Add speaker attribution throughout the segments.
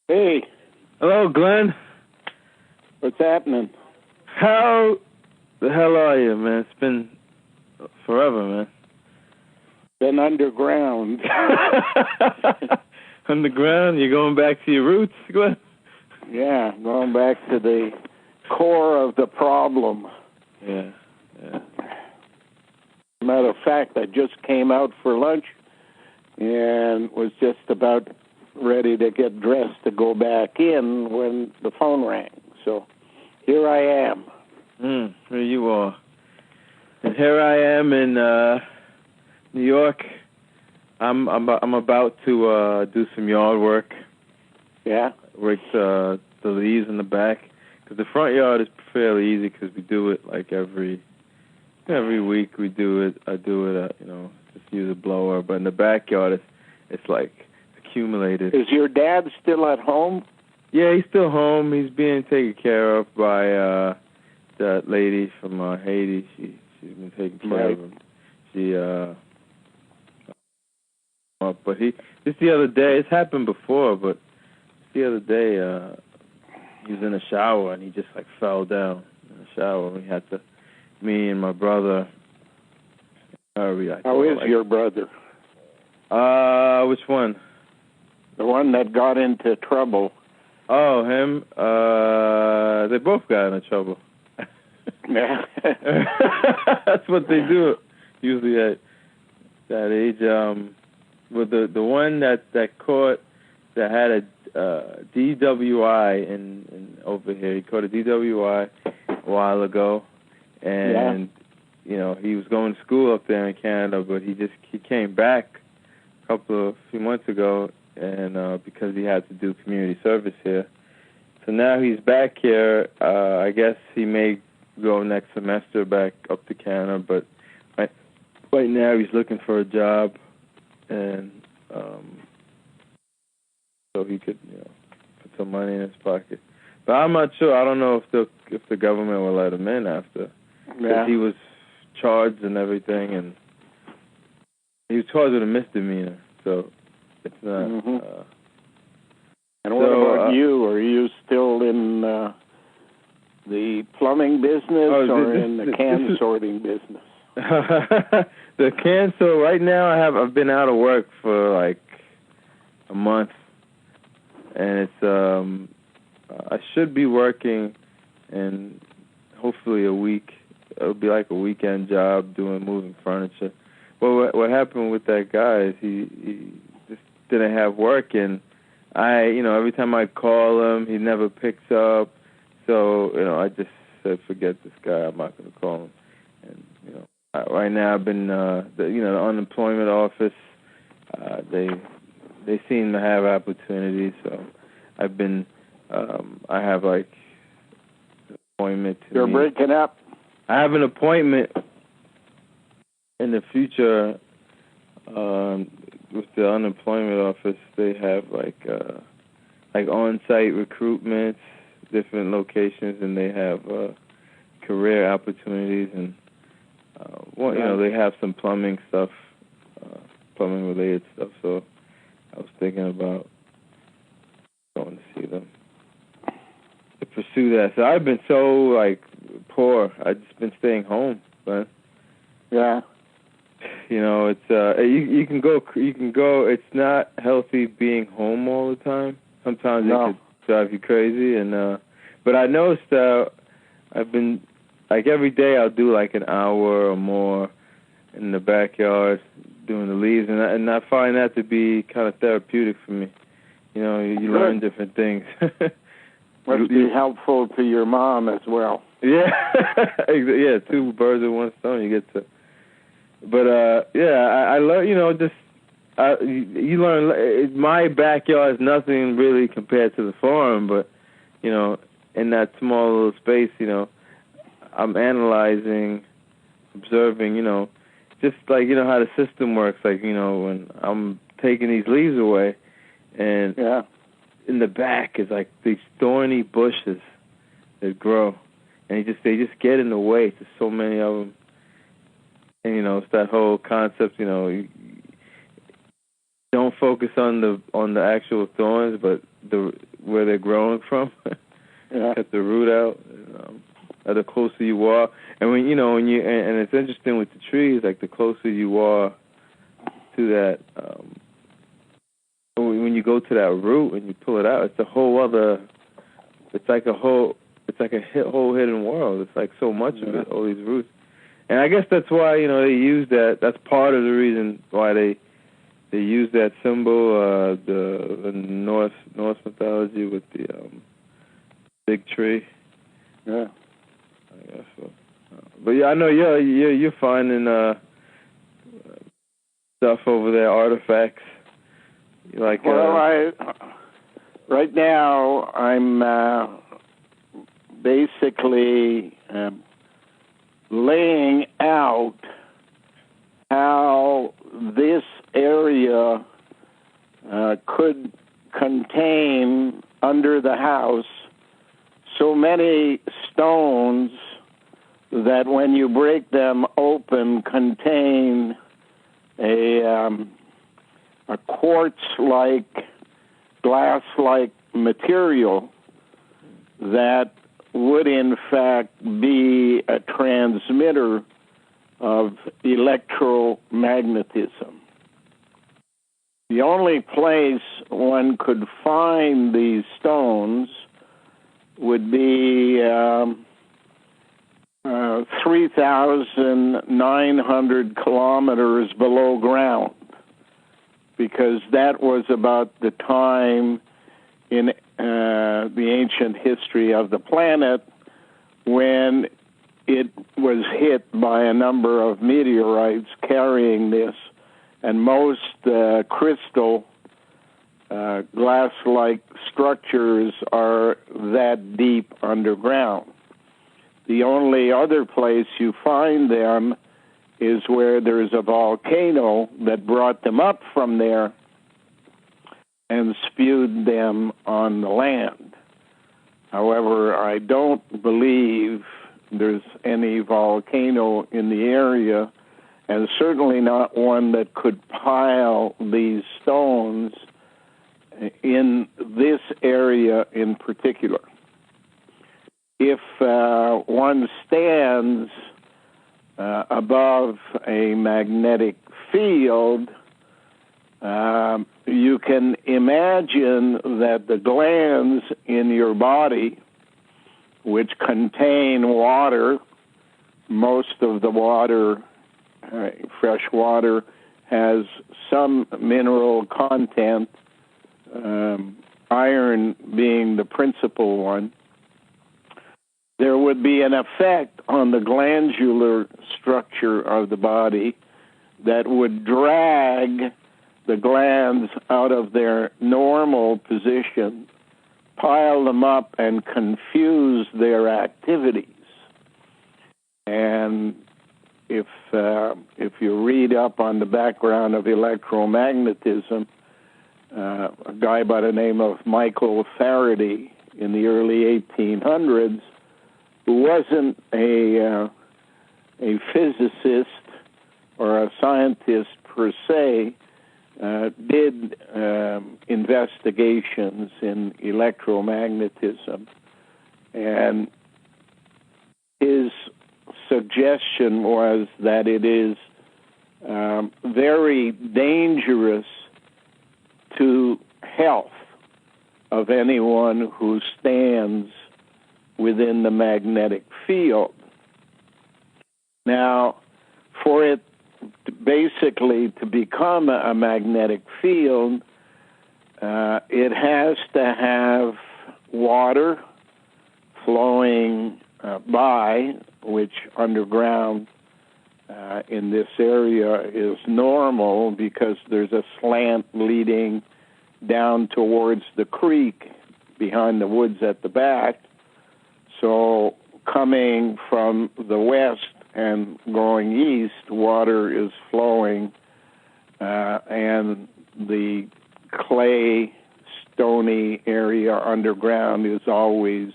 Speaker 1: Hey.
Speaker 2: Hello, Glenn.
Speaker 1: What's happening?
Speaker 2: How the hell are you, man? It's been forever, man.
Speaker 1: Been underground.
Speaker 2: Underground? You're going back to your roots, Glenn?
Speaker 1: Yeah, going back to the core of the problem.
Speaker 2: Yeah.
Speaker 1: Matter of fact, I just came out for lunch and was just about ready to get dressed to go back in when the phone rang. So here I am.
Speaker 2: Here you are. And here I am in New York. I'm about to do some yard work.
Speaker 1: Yeah.
Speaker 2: Rake the leaves in the back, because the front yard is fairly easy because we do it like every week. We do it. I do it. Just use a blower. But in the backyard, it's like accumulated.
Speaker 1: Is your dad still at home?
Speaker 2: Yeah, he's still home. He's being taken care of by that lady from Haiti. She's been taking care of him. But just the other day, it's happened before, but the other day, he was in the shower and he just like fell down in the shower. We had to, me and my brother, hurry.
Speaker 1: How is your brother?
Speaker 2: Which one?
Speaker 1: The one that got into trouble.
Speaker 2: Oh, him. They both got into trouble.
Speaker 1: Yeah.
Speaker 2: That's what they do usually at that age. With the one that caught, that had a DWI in over here. He caught a DWI a while ago, and he was going to school up there in Canada, but he came back a few months ago, and because he had to do community service here. So now he's back here. I guess he may go next semester back up to Canada, but right now he's looking for a job, and so he could put some money in his pocket. But I'm not sure. I don't know if the government will let him in after. Because he was charged and everything, and he was charged with a misdemeanor, so it's not.
Speaker 1: And what about you? Are you still in the plumbing business or in the can sorting business?
Speaker 2: The can sort right now. I've been out of work for like a month, and it's I should be working in hopefully a week. It'll be like a weekend job moving furniture. Well, what happened with that guy is he just didn't have work, and every time I call him, he never picks up. So I just said, forget this guy. I'm not going to call him. And right now I've been the unemployment office. They seem to have opportunities, so I've been. I have like an appointment.
Speaker 1: You're breaking up.
Speaker 2: I have an appointment in the future with the unemployment office. They have like on-site recruitments, different locations, and they have career opportunities, and they have some plumbing stuff, plumbing-related stuff. So I was thinking about going to see them to pursue that. So I've been so poor. I've just been staying home, but
Speaker 1: yeah,
Speaker 2: it's you can go. It's not healthy being home all the time. Sometimes it could drive you crazy, and but I noticed I've been every day I'll do like an hour or more in the backyard doing the leaves, and I find that to be kind of therapeutic for me. You learn different things.
Speaker 1: Must be helpful to your mom as well.
Speaker 2: Yeah, yeah. Two birds with one stone. You get to. But I learn. You learn. My backyard is nothing really compared to the farm, but in that small little space, I'm analyzing, observing. Just like how the system works. Like when I'm taking these leaves away, and in the back is like these thorny bushes that grow, and they just get in the way. There's so many of them, and it's that whole concept. You don't focus on the actual thorns, but from.
Speaker 1: Yeah.
Speaker 2: Cut the root out. The closer you are, and when and it's interesting with the trees, like the closer you are to that, when you go to that root and you pull it out, it's a whole other. It's like a whole hidden world. It's like so much of it, all these roots. And I guess that's why, they use that. That's part of the reason why they use that symbol, the Norse mythology with the big tree.
Speaker 1: Yeah.
Speaker 2: I guess so. But yeah, I know you're finding stuff over there, artifacts. Like
Speaker 1: right now I'm basically laying out how this area could contain under the house so many stones that when you break them open contain a quartz-like, glass-like material that would in fact be a transmitter of electromagnetism. The only place one could find these stones would be 3,900 kilometers below ground, because that was about the time in the ancient history of the planet when it was hit by a number of meteorites carrying this, and most crystal glass-like structures are that deep underground. The only other place you find them is where there's a volcano that brought them up from there and spewed them on the land. However, I don't believe there's any volcano in the area, and certainly not one that could pile these stones in this area in particular. If one stands above a magnetic field, you can imagine that the glands in your body, which contain water, most of the water, fresh water, has some mineral content, iron being the principal one. There would be an effect on the glandular structure of the body that would drag the glands out of their normal position, pile them up, and confuse their activities. And if you read up on the background of electromagnetism, a guy by the name of Michael Faraday in the early 1800s, who wasn't a physicist or a scientist per se, did investigations in electromagnetism, and his suggestion was that it is very dangerous to health of anyone who stands within the magnetic field. Now, for it basically to become a magnetic field, it has to have water flowing by, which underground in this area is normal because there's a slant leading down towards the creek behind the woods at the back. So coming from the west and going east, water is flowing, and the clay, stony area underground is always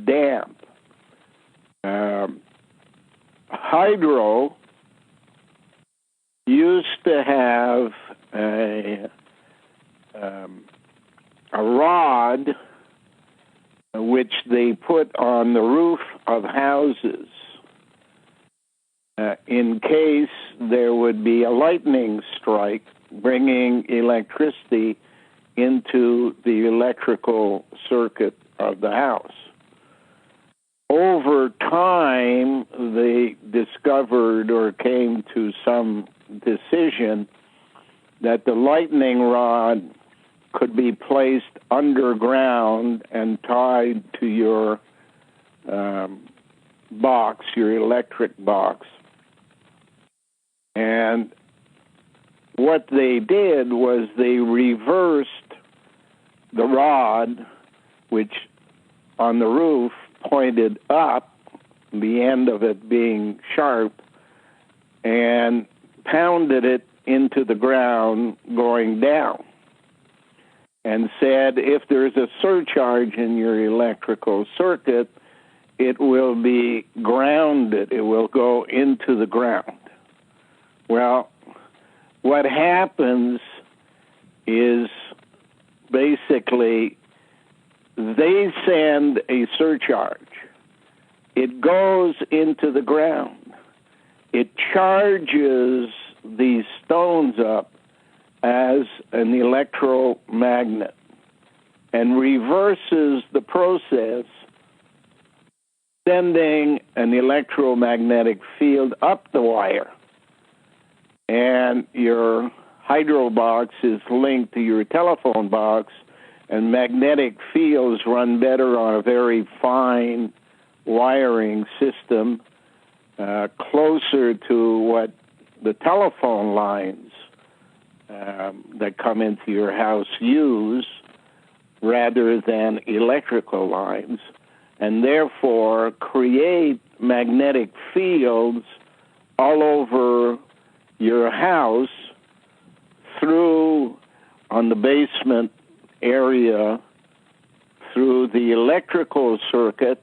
Speaker 1: damp. Hydro used to have a rod which they put on the roof of houses in case there would be a lightning strike, bringing electricity into the electrical circuit of the house. Over time, they discovered or came to some decision that the lightning rod could be placed underground and tied to your box, your electric box. And what they did was they reversed the rod, which on the roof pointed up, the end of it being sharp, and pounded it into the ground going down, and said if there's a surcharge in your electrical circuit, it will be grounded. It will go into the ground. Well, what happens is basically they send a surcharge. It goes into the ground. It charges these stones up as an electromagnet and reverses the process, sending an electromagnetic field up the wire. And your hydro box is linked to your telephone box, and magnetic fields run better on a very fine wiring system, closer to what the telephone lines that come into your house use, rather than electrical lines, and therefore create magnetic fields all over your house through, on the basement area, through the electrical circuit,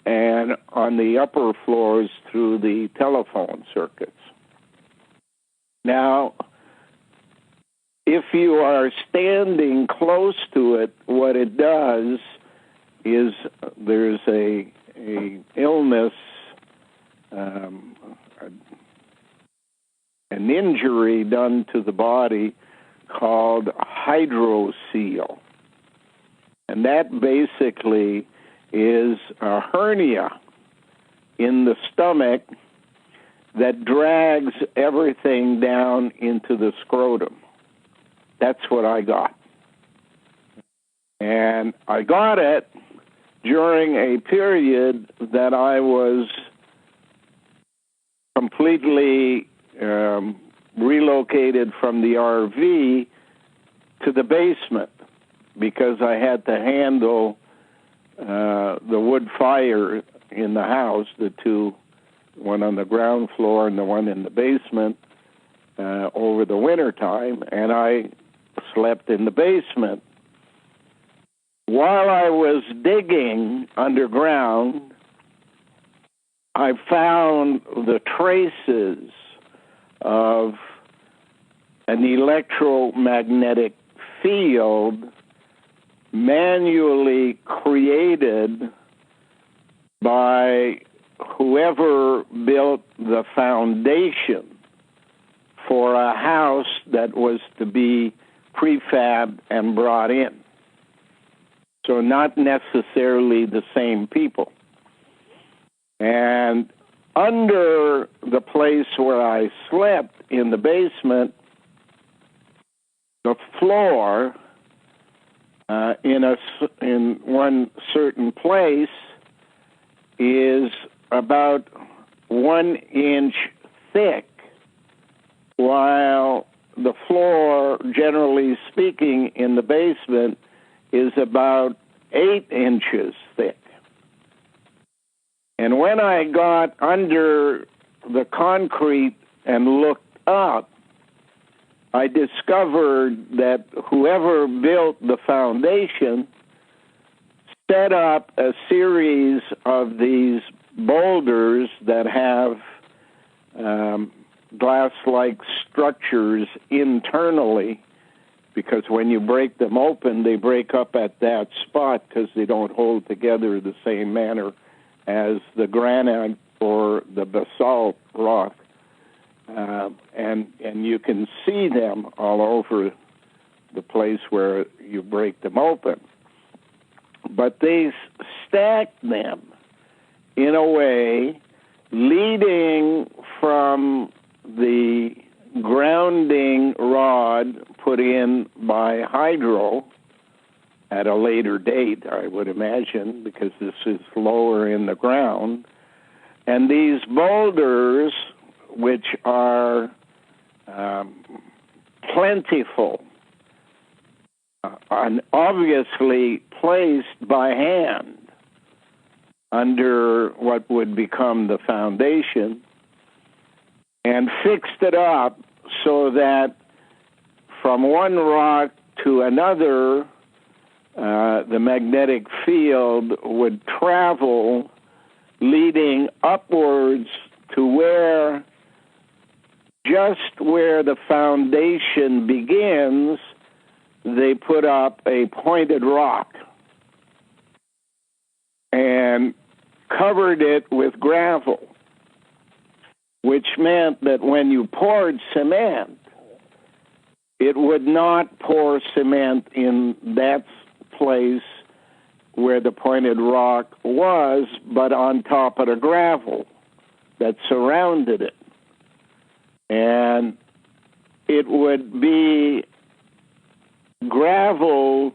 Speaker 1: and on the upper floors through the telephone circuits. Now, if you are standing close to it, what it does is there's a illness, an injury done to the body called hydrocele. And that basically is a hernia in the stomach that drags everything down into the scrotum. That's what I got. And I got it during a period that I was completely relocated from the RV to the basement because I had to handle the wood fire in the house, the two, one on the ground floor and the one in the basement, over the winter time, and I slept in the basement. While I was digging underground, I found the traces of an electromagnetic field manually created by whoever built the foundation for a house that was to be prefab and brought in. So not necessarily the same people. And under the place where I slept in the basement, the floor in one certain place is about 1 inch thick, while the floor, generally speaking, in the basement is about 8 inches thick. And when I got under the concrete and looked up, I discovered that whoever built the foundation set up a series of these boulders that have glass-like structures internally because when you break them open, they break up at that spot because they don't hold together the same manner as the granite or the basalt rock. And you can see them all over the place where you break them open. But they stack them in a way leading from the grounding rod put in by hydro at a later date, I would imagine, because this is lower in the ground. And these boulders, which are plentiful, and obviously placed by hand under what would become the foundation, and fixed it up so that from one rock to another, the magnetic field would travel, leading upwards to where, just where the foundation begins, they put up a pointed rock and covered it with gravel, which meant that when you poured cement, it would not pour cement in that place where the pointed rock was, but on top of the gravel that surrounded it. And it would be gravel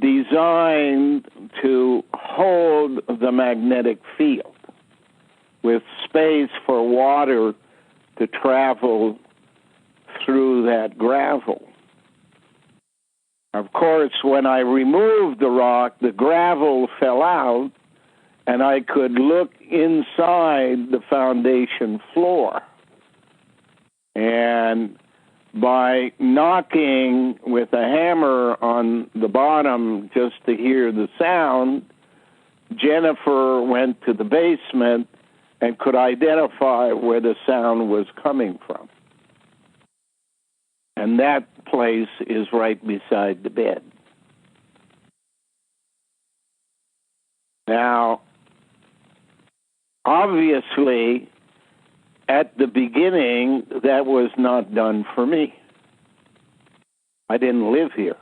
Speaker 1: designed to hold the magnetic field, with space for water to travel through that gravel. Of course, when I removed the rock, the gravel fell out, and I could look inside the foundation floor. And by knocking with a hammer on the bottom just to hear the sound, Jennifer went to the basement and could identify where the sound was coming from. And that place is right beside the bed. Now, obviously, at the beginning, that was not done for me. I didn't live here,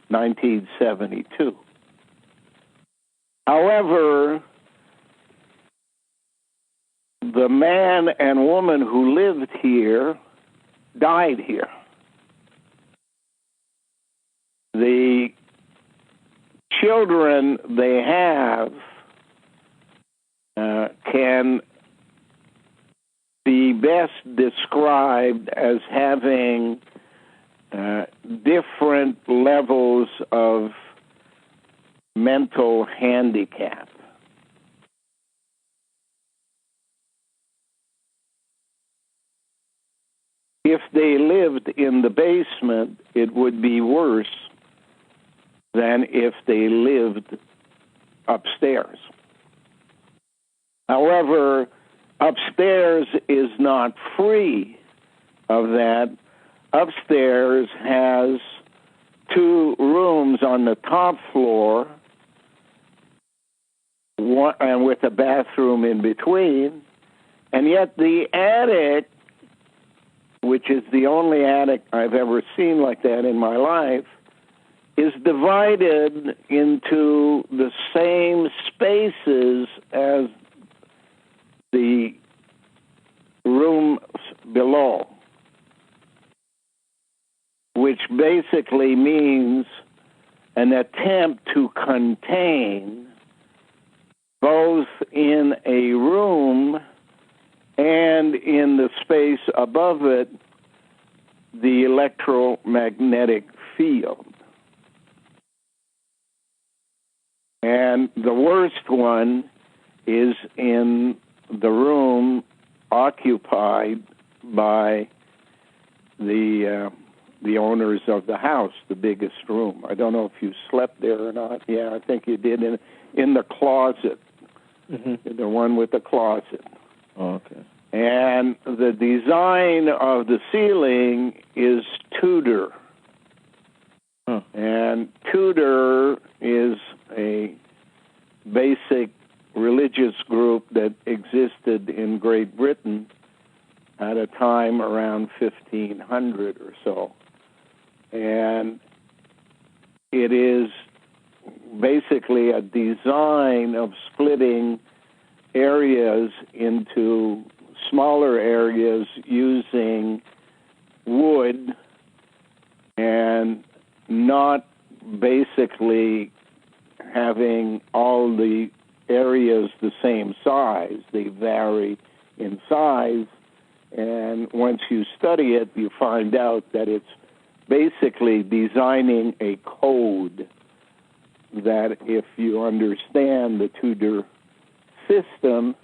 Speaker 1: 1972. However, the man and woman who lived here died here. The children they have can be best described as having different levels of mental handicap. If they lived in the basement, it would be worse than if they lived upstairs. However, upstairs is not free of that. Upstairs has 2 rooms on the top floor, and with a bathroom in between, and yet the attic, which is the only attic I've ever seen like that in my life, is divided into the same spaces as the rooms below, which basically means an attempt to contain, both in a room and in the space above it, the electromagnetic field. And the worst one is in the room occupied by the owners of the house, the biggest room. I don't know if you slept there or not. Yeah, I think you did, in the closet, the one with the closet.
Speaker 2: Oh, okay.
Speaker 1: And the design of the ceiling is Tudor. And Tudor is a basic religious group that existed in Great Britain at a time around 1500 or so. And it is basically a design of splitting areas into smaller areas using wood and not basically having all the areas the same size. They vary in size, and once you study it, you find out that it's basically designing a code that, if you understand the Tudor system,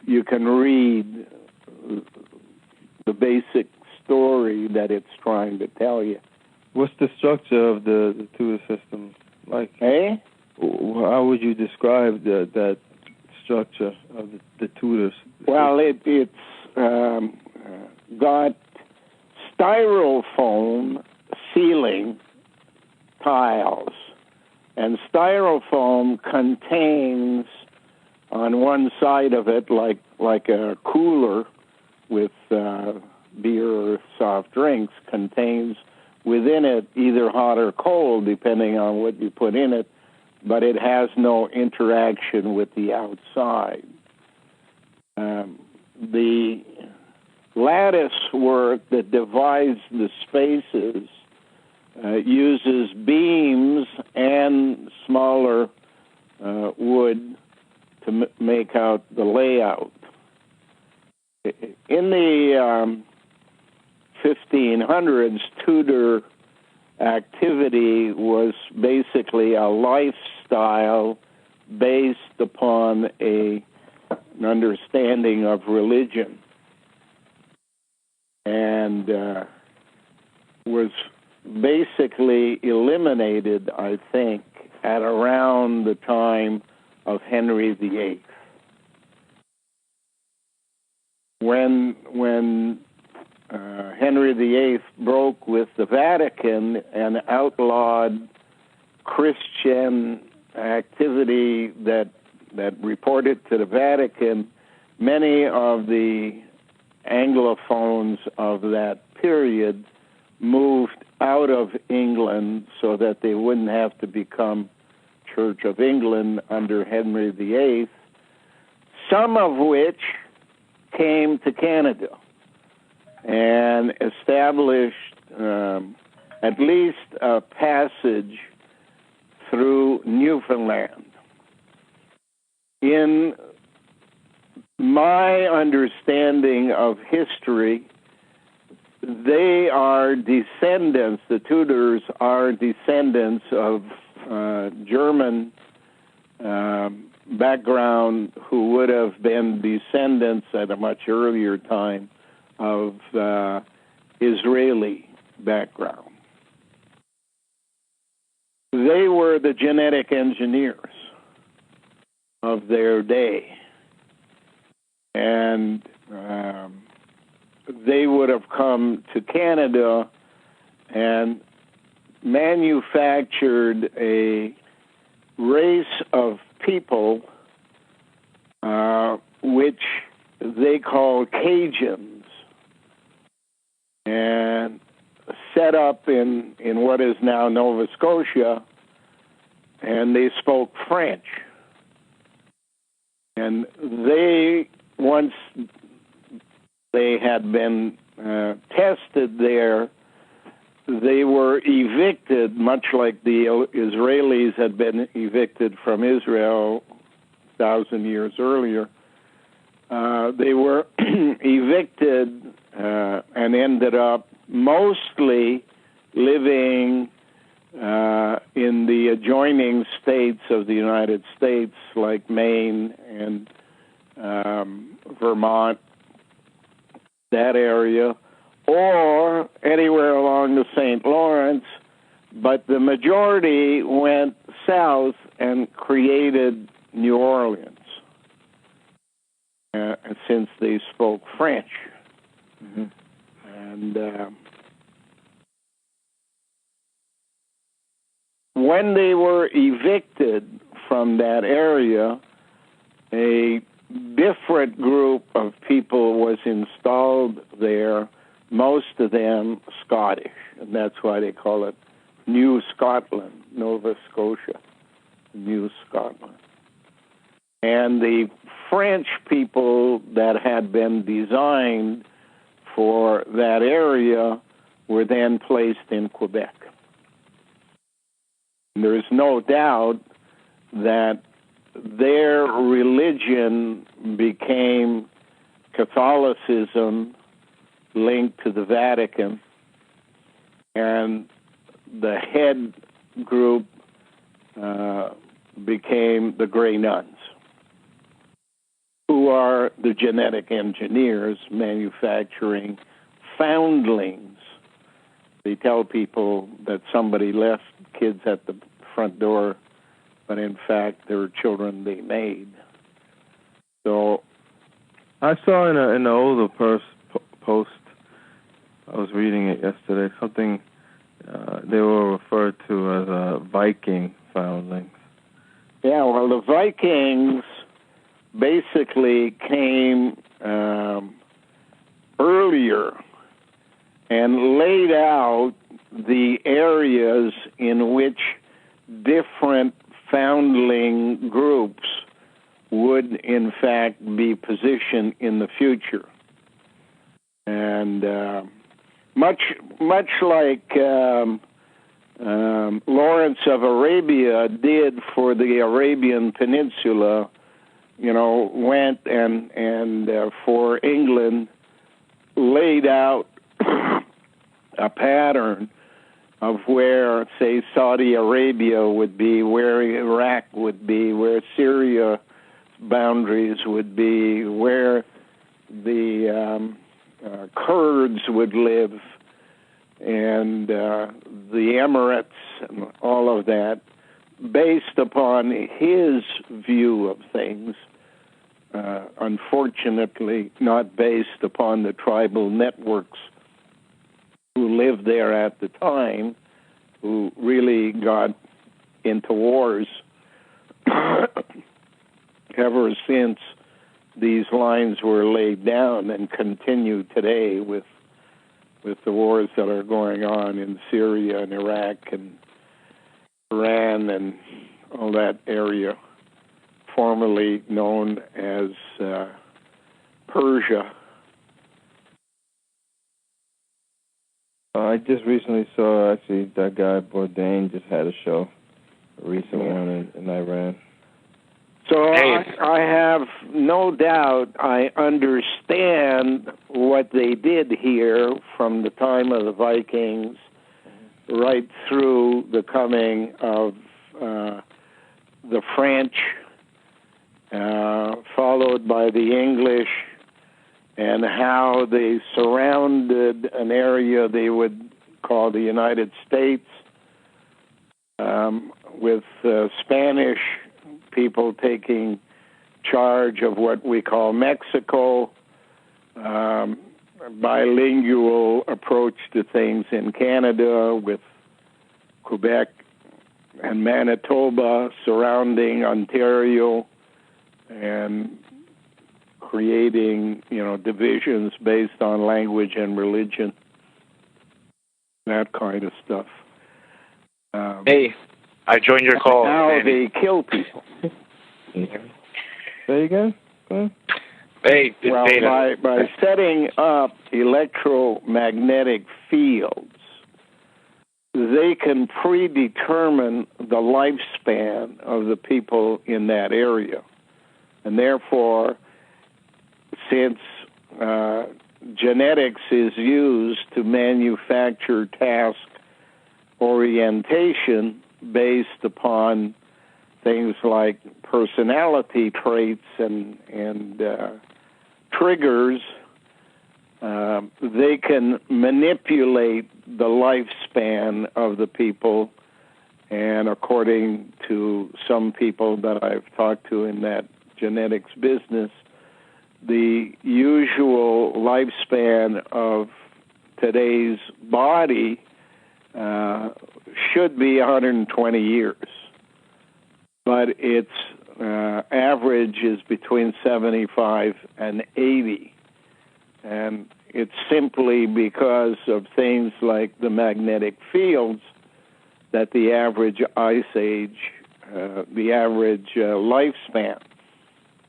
Speaker 1: you can read the basic story that it's trying to tell you.
Speaker 2: What's the structure of the Tudor system like? How would you describe that structure of the Tudors?
Speaker 1: Well, it's got styrofoam ceiling tiles, and styrofoam contains on one side of it, like a cooler with beer or soft drinks, contains within it either hot or cold, depending on what you put in it, but it has no interaction with the outside. The lattice work that divides the spaces uses beams and smaller wood to make out the layout. In the 1500s, Tudor activity was basically a lifestyle based upon an understanding of religion, and was basically eliminated, I think, at around the time of Henry VIII. When Henry VIII broke with the Vatican and outlawed Christian activity that reported to the Vatican, many of the Anglophones of that period moved out of England so that they wouldn't have to become Church of England under Henry VIII, some of which came to Canada and established at least a passage through Newfoundland. In my understanding of history, they are descendants, the Tudors are descendants of German background who would have been descendants at a much earlier time of Israeli background. They were the genetic engineers of their day, and they would have come to Canada and manufactured a race of people which they call Cajuns, and set up in what is now Nova Scotia, and they spoke French. And they, once they had been tested there, they were evicted, much like the Israelis had been evicted from Israel 1,000 years earlier. They were evicted and ended up mostly living in the adjoining states of the United States, like Maine and Vermont, that area, or anywhere along the St. Lawrence, but the majority went south and created New Orleans, since they spoke French. Mm-hmm. And when they were evicted from that area, a different group of people was installed there, most of them Scottish, and that's why they call it New Scotland, Nova Scotia, New Scotland. And the French people that had been designed for that area were then placed in Quebec. There is no doubt that their religion became Catholicism linked to the Vatican, and the head group became the Grey Nuns, who are the genetic engineers manufacturing foundlings. They tell people that somebody left kids at the front door, but in fact, they were children they made. So,
Speaker 2: I saw in an older post, I was reading it yesterday, something they were referred to as Viking foundlings.
Speaker 1: Yeah, well, the Vikings basically came earlier and laid out the areas in which different foundling groups would, in fact, be positioned in the future. And much like Lawrence of Arabia did for the Arabian Peninsula, went and for England laid out a pattern of where, say, Saudi Arabia would be, where Iraq would be, where Syria's boundaries would be, where the Kurds would live, and the Emirates, and all of that, based upon his view of things, unfortunately not based upon the tribal networks who lived there at the time, who really got into wars ever since these lines were laid down, and continue today with the wars that are going on in Syria and Iraq and Iran and all that area, formerly known as Persia.
Speaker 2: I just recently saw, actually, that guy Bourdain just had a show, a recent one in Iran.
Speaker 1: So I have no doubt I understand what they did here from the time of the Vikings right through the coming of the French, followed by the English, and how they surrounded an area they would call the United States, with Spanish people taking charge of what we call Mexico, bilingual approach to things in Canada, with Quebec and Manitoba surrounding Ontario, and creating, divisions based on language and religion, that kind of stuff.
Speaker 3: Hey, I joined your call.
Speaker 1: Now they kill people.
Speaker 2: Say again?
Speaker 3: Hey,
Speaker 1: well, by setting up electromagnetic fields, they can predetermine the lifespan of the people in that area. And therefore, since genetics is used to manufacture task orientation based upon things like personality traits and triggers, they can manipulate the lifespan of the people. And according to some people that I've talked to in that genetics business, the usual lifespan of today's body should be 120 years. But its average is between 75 and 80. And it's simply because of things like the magnetic fields that the average ice age, the average lifespan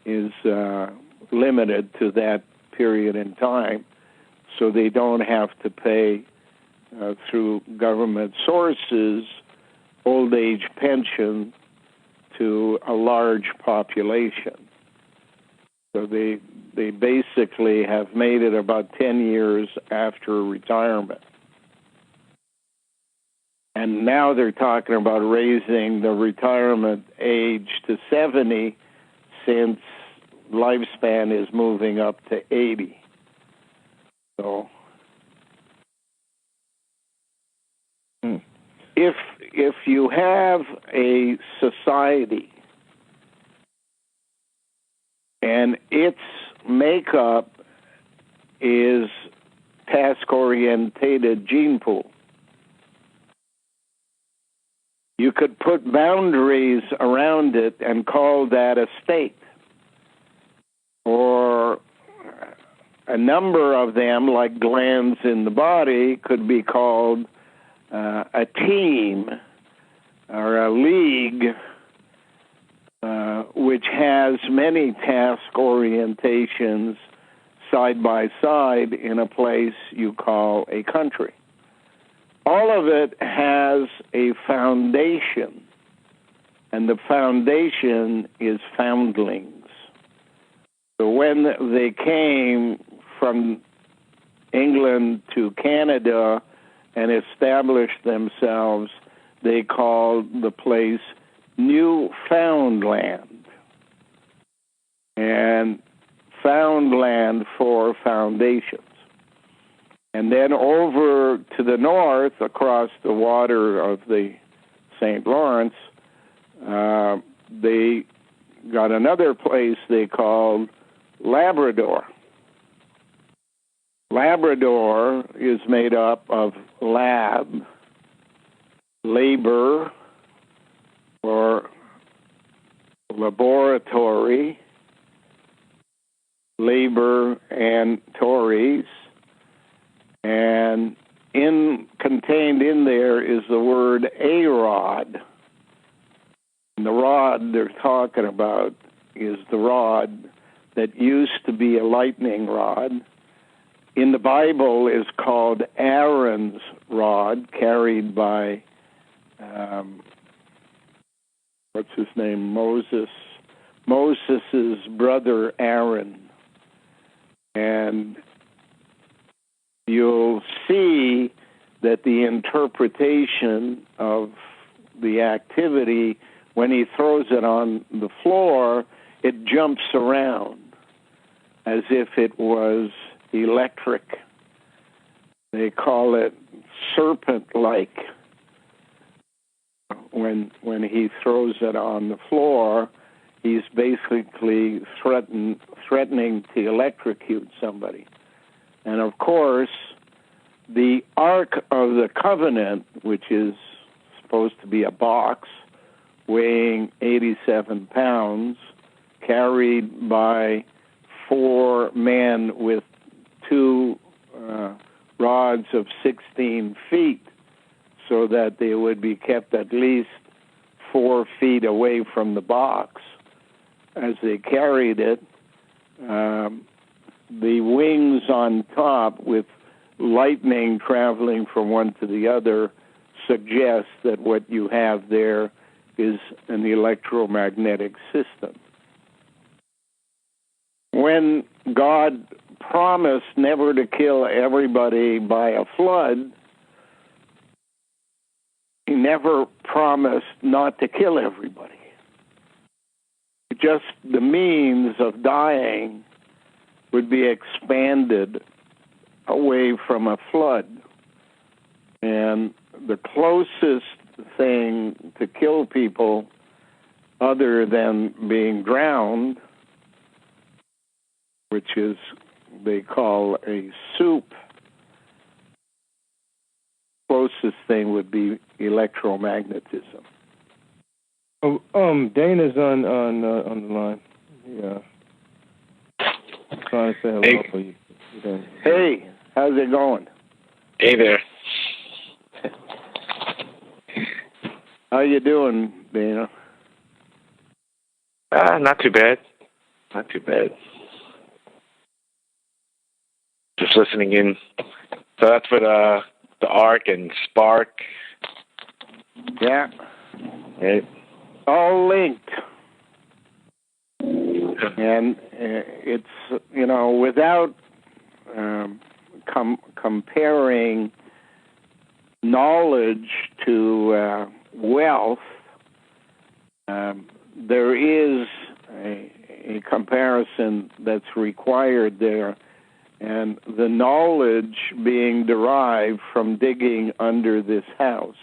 Speaker 1: is limited to that period in time, so they don't have to pay through government sources old age pension to a large population. So they basically have made it about 10 years after retirement. And now they're talking about raising the retirement age to 70, since lifespan is moving up to 80. So if you have a society and its makeup is task-orientated gene pool, you could put boundaries around it and call that a state. Or a number of them, like glands in the body, could be called a team or a league, which has many task orientations side by side in a place you call a country. All of it has a foundation, and the foundation is foundlings. So when they came from England to Canada and established themselves, they called the place Newfoundland. And Foundland for foundations. And then over to the north, across the water of the St. Lawrence, they got another place they called Labrador. Labrador is made up of labor, or laboratory, labor and Tories, and contained in there is the word A-rod. And the rod they're talking about is the rod that used to be a lightning rod. In the Bible is called Aaron's rod, carried by, what's his name, Moses' brother Aaron. And you'll see that the interpretation of the activity, when he throws it on the floor, it jumps around as if it was electric. They call it serpent-like. When he throws it on the floor, he's basically threatening to electrocute somebody. And of course, the Ark of the Covenant, which is supposed to be a box weighing 87 pounds, carried by 4 men with 2 rods of 16 feet, so that they would be kept at least 4 feet away from the box as they carried it. The wings on top with lightning traveling from one to the other suggest that what you have there is an electromagnetic system. When God promised never to kill everybody by a flood, he never promised not to kill everybody. Just the means of dying would be expanded away from a flood. And the closest thing to kill people other than being drowned, which is they call a soup, closest thing would be electromagnetism.
Speaker 2: Oh, Dana's on the line. Yeah. I'm trying to say hello for you.
Speaker 1: Hey, how's it going?
Speaker 3: Hey there.
Speaker 1: How you doing, Dana?
Speaker 3: Not too bad. Not too bad. Just listening in. So that's what the ARC and Spark.
Speaker 1: Yeah.
Speaker 3: Right.
Speaker 1: All linked. And it's, without comparing knowledge to wealth, there is a comparison that's required there, and the knowledge being derived from digging under this house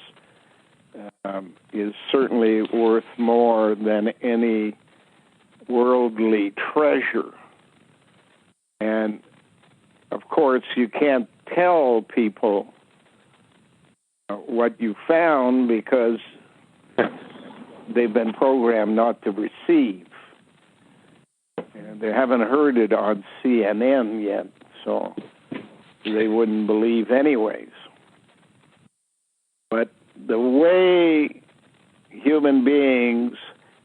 Speaker 1: is certainly worth more than any worldly treasure. And of course, you can't tell people what you found because they've been programmed not to receive. And they haven't heard it on CNN yet, so they wouldn't believe anyways. But the way human beings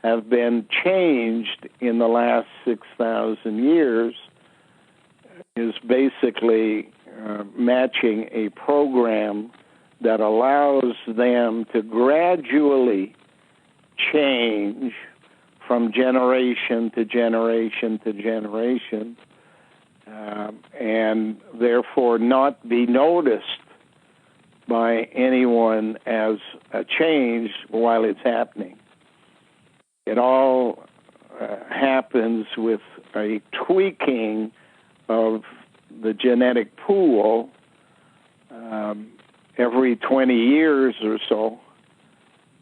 Speaker 1: have been changed in the last 6,000 years is basically matching a program that allows them to gradually change from generation to generation to generation, and therefore not be noticed by anyone as a change while it's happening. It all happens with a tweaking of the genetic pool every 20 years or so,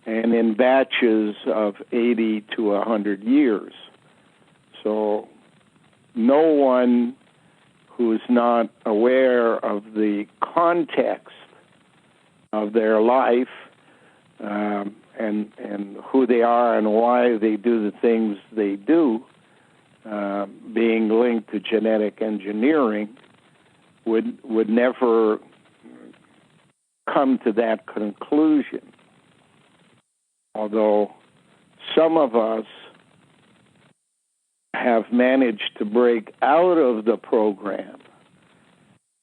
Speaker 1: and in batches of 80 to 100 years. So no one who's not aware of the context of their life and who they are and why they do the things they do, being linked to genetic engineering, would never come to that conclusion. Although some of us have managed to break out of the program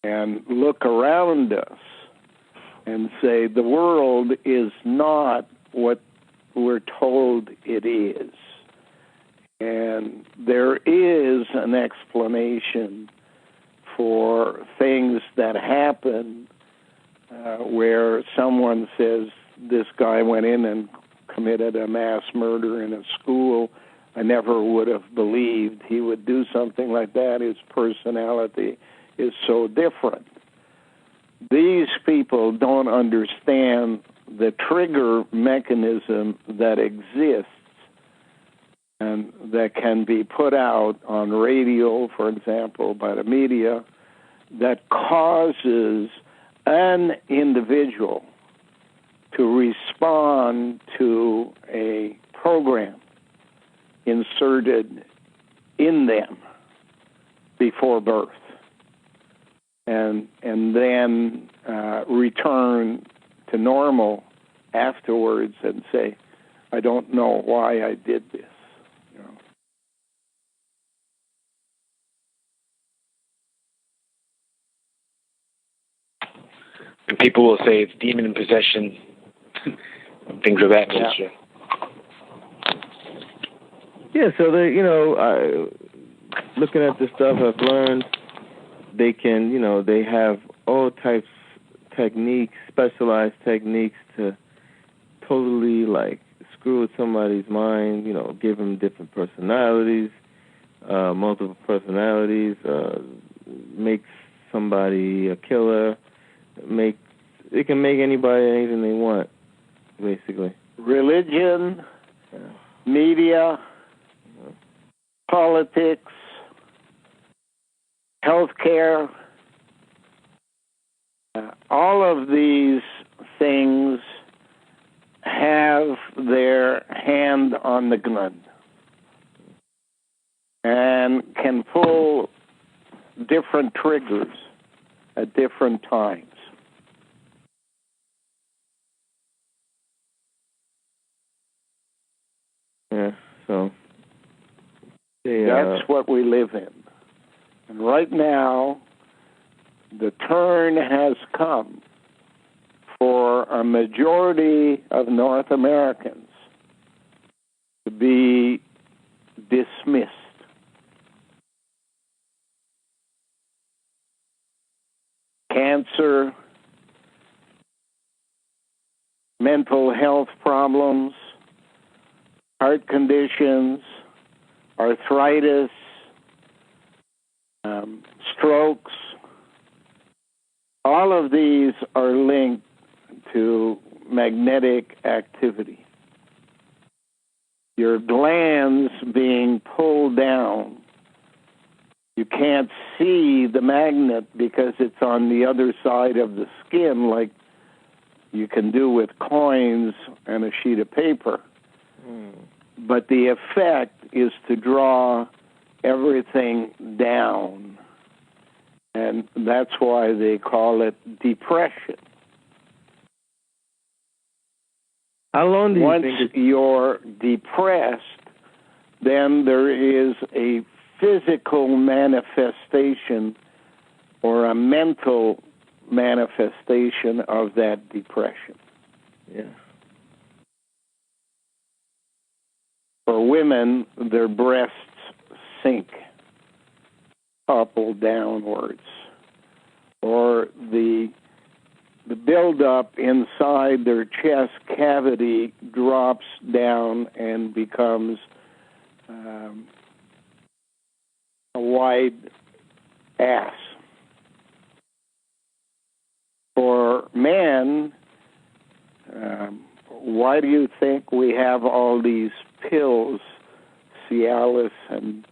Speaker 1: and look around us and say the world is not what we're told it is. And there is an explanation for things that happen where someone says, this guy went in and committed a mass murder in a school. I never would have believed he would do something like that. His personality is so different. These people don't understand the trigger mechanism that exists and that can be put out on radio, for example, by the media, that causes an individual to respond to a program inserted in them before birth, and then return to normal afterwards and say, I don't know why I did this.
Speaker 3: And people will say it's demon possession, things of that nature.
Speaker 2: Yeah, so they, looking at this stuff, I've learned they can, they have all types of techniques, specialized techniques to totally, screw with somebody's mind, give them different personalities, multiple personalities, make somebody a killer, they can make anybody anything they want, basically.
Speaker 1: Religion, media, politics, healthcare, all of these things have their hand on the gun and can pull different triggers at different times.
Speaker 2: Yeah, so
Speaker 1: that's what we live in. And right now, the turn has come for a majority of North Americans to be dismissed. Cancer, mental health problems, heart conditions, arthritis, strokes, all of these are linked to magnetic activity. Your glands being pulled down. You can't see the magnet because it's on the other side of the skin, like you can do with coins and a sheet of paper. But the effect is to draw everything down. And that's why they call it depression.
Speaker 2: How long do you
Speaker 1: Once
Speaker 2: think
Speaker 1: you're depressed, then there is a physical manifestation or a mental manifestation of that depression.
Speaker 2: Yeah.
Speaker 1: For women, their breasts sink, topple downwards, or the buildup inside their chest cavity drops down and becomes a wide ass. For men, why do you think we have all these pills, Cialis and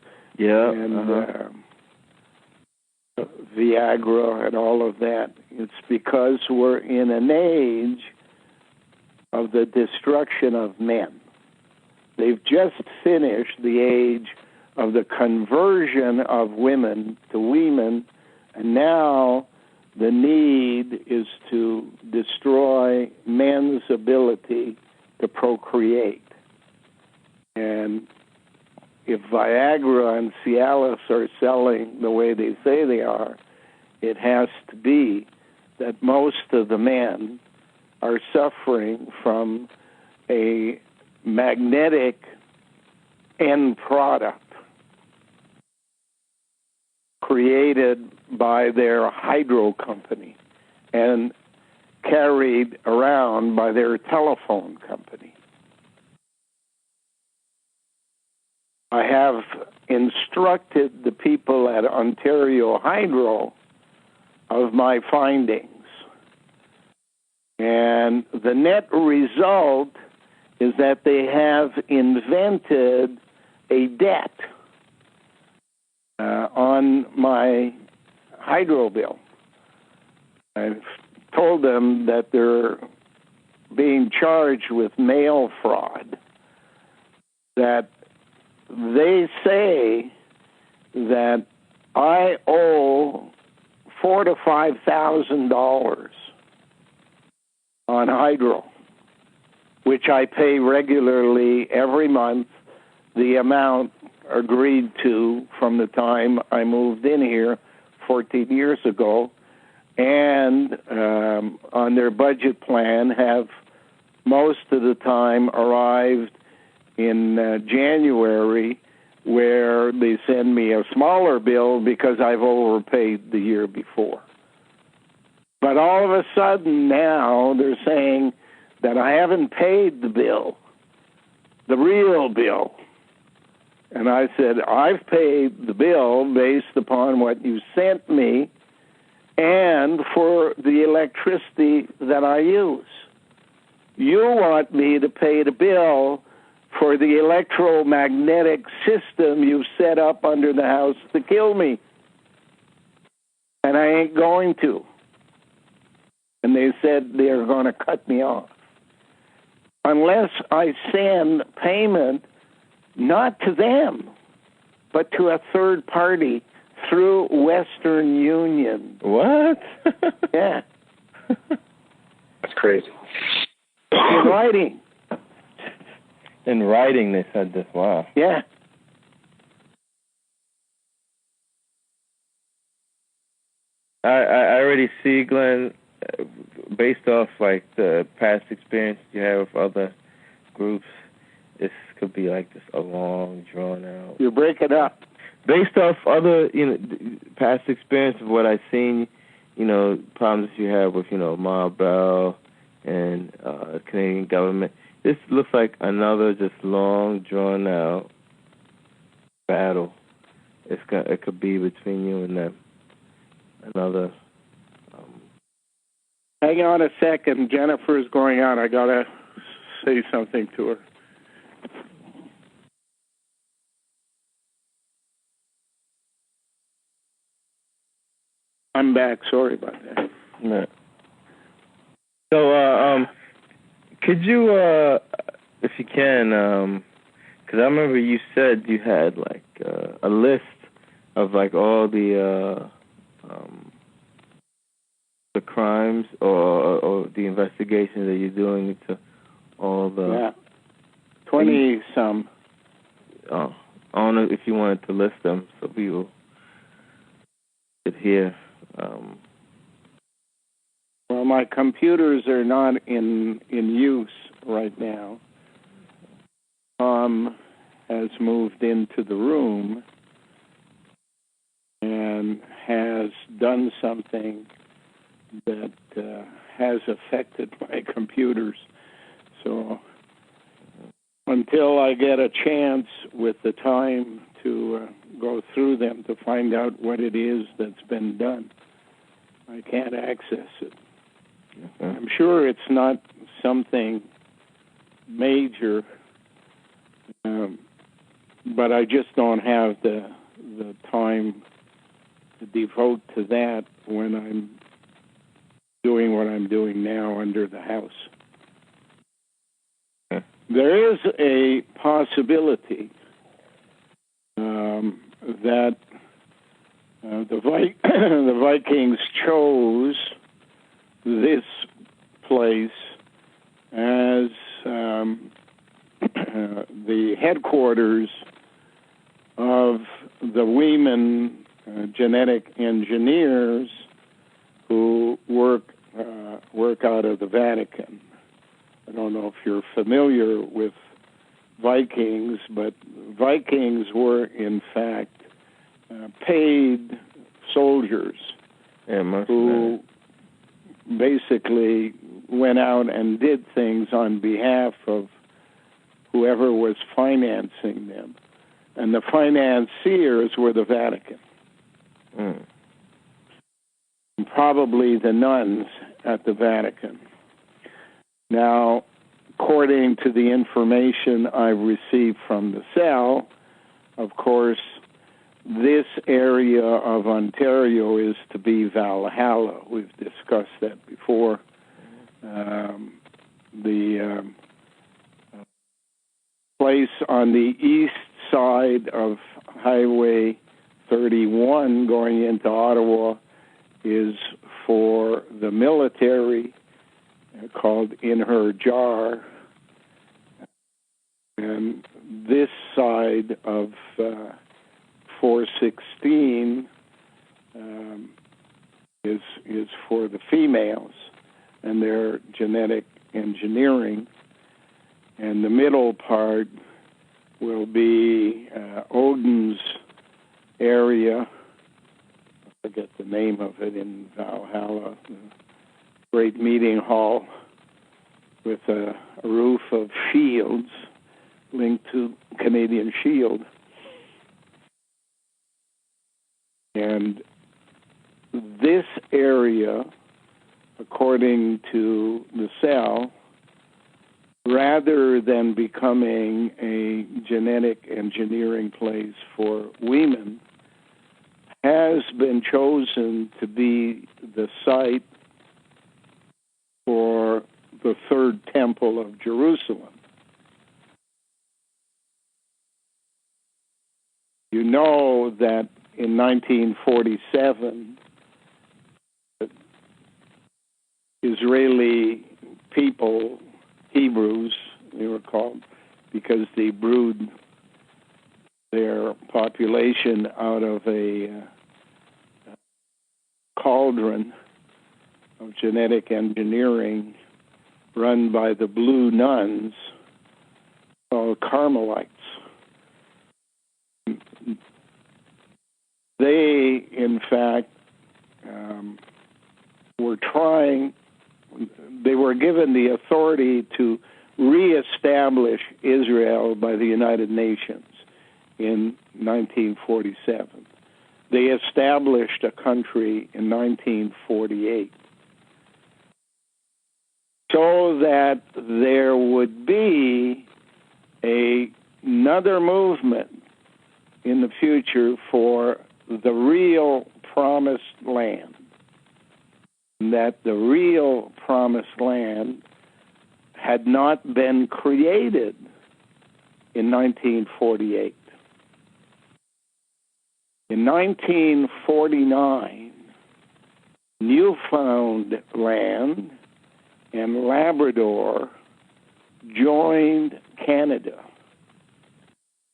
Speaker 1: Viagra and all of that? It's because we're in an age of the destruction of men. They've just finished the age of the conversion of women to women, and now the need is to destroy men's ability to procreate. And if Viagra and Cialis are selling the way they say they are, it has to be that most of the men are suffering from a magnetic end product created by their hydro company and carried around by their telephone company. I have instructed the people at Ontario Hydro of my findings. And the net result is that they have invented a debt on my hydro bill. I've told them that they're being charged with mail fraud, that they say that I owe $4,000 to $5,000 on hydro, which I pay regularly every month, the amount agreed to from the time I moved in here 14 years ago, and on their budget plan have most of the time arrived in January, where they send me a smaller bill because I've overpaid the year before. But all of a sudden now they're saying that I haven't paid the bill, the real bill. And I said, I've paid the bill based upon what you sent me and for the electricity that I use. You want me to pay the bill for the electromagnetic system you've set up under the house to kill me. And I ain't going to. and they said they are going to cut me off unless I send payment not to them, but to a third party through Western Union.
Speaker 2: What?
Speaker 1: Yeah.
Speaker 3: That's crazy.
Speaker 1: In writing.
Speaker 2: In writing, they said this. Wow.
Speaker 1: Yeah.
Speaker 2: I already see, Glenn, based off like the past experience you have with other groups, this could be like just a long, drawn out.
Speaker 1: You break it up.
Speaker 2: Based off other, past experience of what I've seen, problems you have with, Ma Bell and the Canadian government. This looks like another just long, drawn out battle. It could be between you and them. Another.
Speaker 1: Hang on a second. Jennifer's going out. I got to say something to her. I'm back. Sorry about that.
Speaker 2: No. So, could you, if you can, because I remember you said you had like a list of like all the crimes or the investigations that you're doing into all the
Speaker 1: 20-some.
Speaker 2: Oh, I don't know if you wanted to list them so people could hear.
Speaker 1: Well, my computers are not in use right now. Tom has moved into the room and has done something that has affected my computers. So until I get a chance with the time to go through them to find out what it is that's been done, I can't access it. Okay. I'm sure it's not something major, but I just don't have the time to devote to that when I'm doing what I'm doing now under the house. Okay. There is a possibility that the Vikings chose this place as the headquarters of the women genetic engineers who work out of the Vatican. I don't know if you're familiar with Vikings, but Vikings were in fact paid soldiers who basically went out and did things on behalf of whoever was financing them. And the financiers were the Vatican. And probably the nuns at the Vatican. Now, according to the information I received from the cell, of course, this area of Ontario is to be Valhalla. We've discussed that before. The place on the east side of Highway 31 going into Ottawa is for the military, called In Her Jar. And this side of 416 is for the females and their genetic engineering. And the middle part will be Odin's area. I forget the name of it in Valhalla. The great meeting hall with a roof of shields linked to Canadian Shield. And this area, according to the cell, rather than becoming a genetic engineering place for women, has been chosen to be the site for the Third Temple of Jerusalem. You know that in 1947, Israeli people, Hebrews, they were called, because they brewed their population out of a cauldron of genetic engineering run by the Blue Nuns called Carmelites. They, in fact, they were given the authority to reestablish Israel by the United Nations in 1947. They established a country in 1948 so that there would be another movement in the future for the real promised land. That the real promised land had not been created in 1948. In 1949, Newfoundland and Labrador joined Canada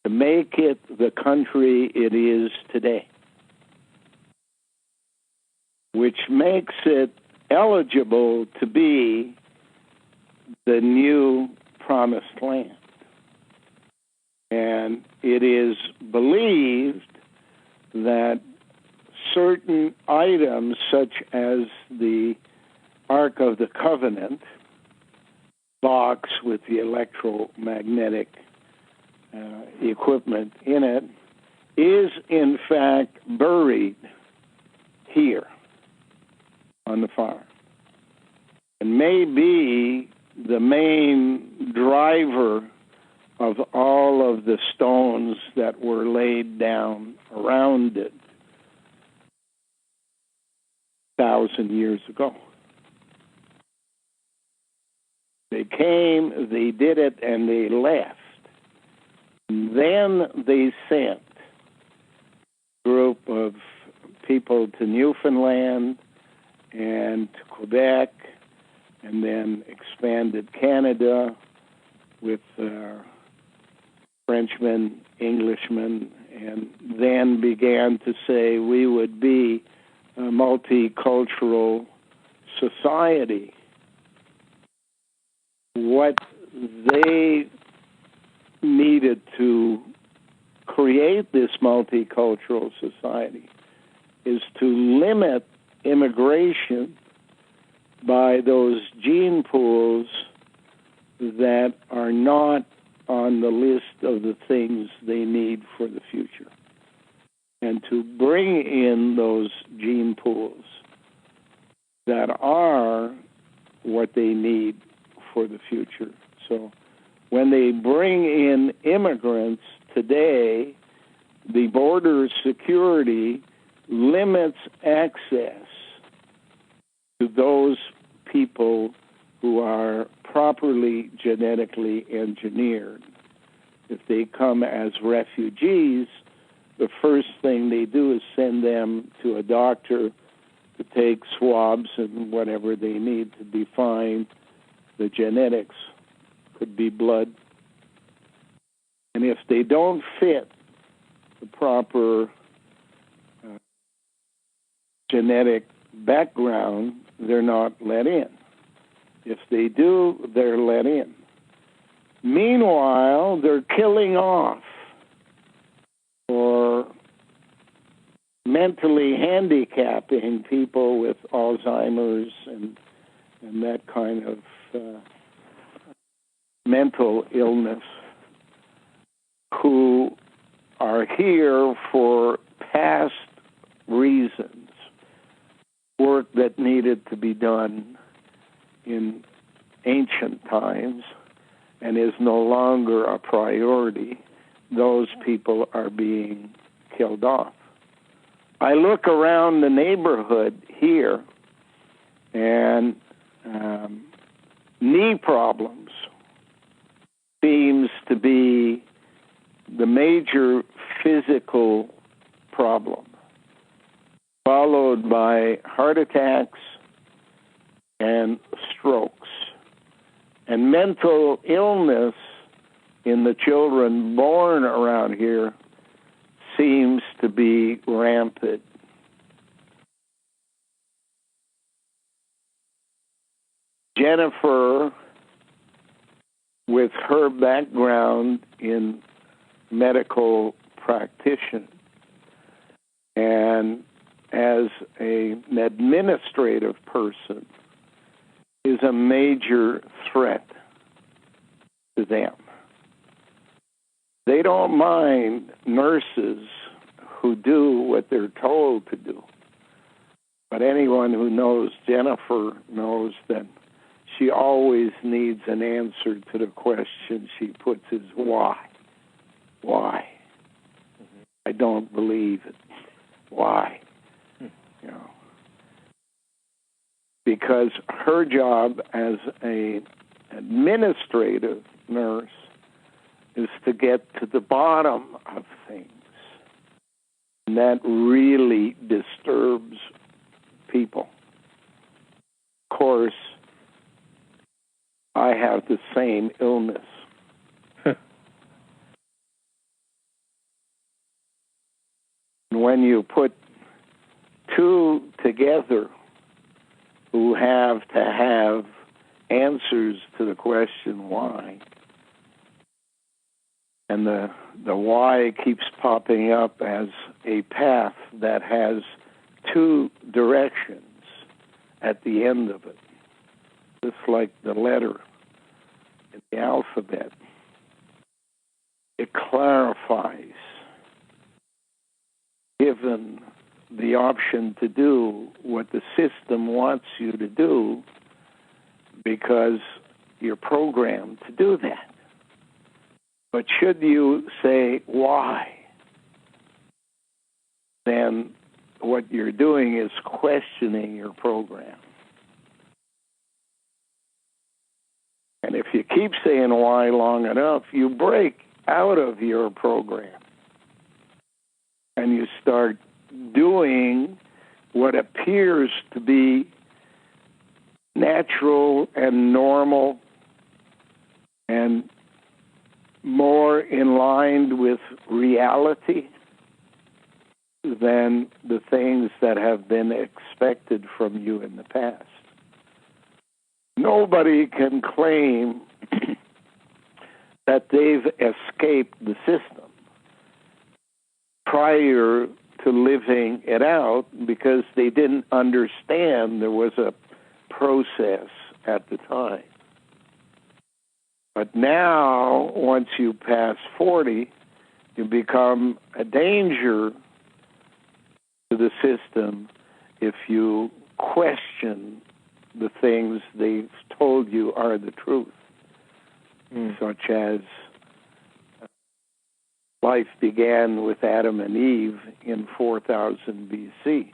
Speaker 1: to make it the country it is today, which makes it eligible to be the new promised land. And it is believed that certain items, such as the Ark of the Covenant box with the electromagnetic equipment in it, is in fact buried here on the farm, and may be the main driver of all of the stones that were laid down around it 1,000 years ago. They came, they did it, and they left. And then they sent a group of people to Newfoundland and to Quebec, and then expanded Canada with Frenchmen, Englishmen, and then began to say we would be a multicultural society. What they needed to create this multicultural society is to limit immigration by those gene pools that are not on the list of the things they need for the future, and to bring in those gene pools that are what they need for the future. So when they bring in immigrants today, the border security limits access to those people who are properly genetically engineered. If they come as refugees, the first thing they do is send them to a doctor to take swabs and whatever they need to define the genetics. Could be blood. And if they don't fit the proper genetic background, they're not let in. If they do, they're let in. Meanwhile, they're killing off or mentally handicapping people with Alzheimer's and that kind of mental illness who are here for past reasons, work that needed to be done in ancient times and is no longer a priority. Those people are being killed off. I look around the neighborhood here, and knee problems seems to be the major physical problem, followed by heart attacks and strokes. And mental illness in the children born around here seems to be rampant. Jennifer, with her background in medical practitioner and as an administrative person, is a major threat to them. They don't mind nurses who do what they're told to do. But anyone who knows Jennifer knows that she always needs an answer to the question she puts is why? Why? Mm-hmm. I don't believe it. Why? You know, because her job as an administrative nurse is to get to the bottom of things. And that really disturbs people. Of course, I have the same illness. When you put two together who have to have answers to the question why, and the why keeps popping up as a path that has two directions at the end of it, just like the letter in the alphabet. It clarifies, given the option to do what the system wants you to do, because you're programmed to do that. But should you say why, then what you're doing is questioning your program. And if you keep saying why long enough, you break out of your program and you start doing what appears to be natural and normal and more in line with reality than the things that have been expected from you in the past. Nobody can claim that they've escaped the system prior to living it out because they didn't understand there was a process at the time. But now, once you pass 40, you become a danger to the system if you question the things they've told you are the truth, such as life began with Adam and Eve in 4000 BC.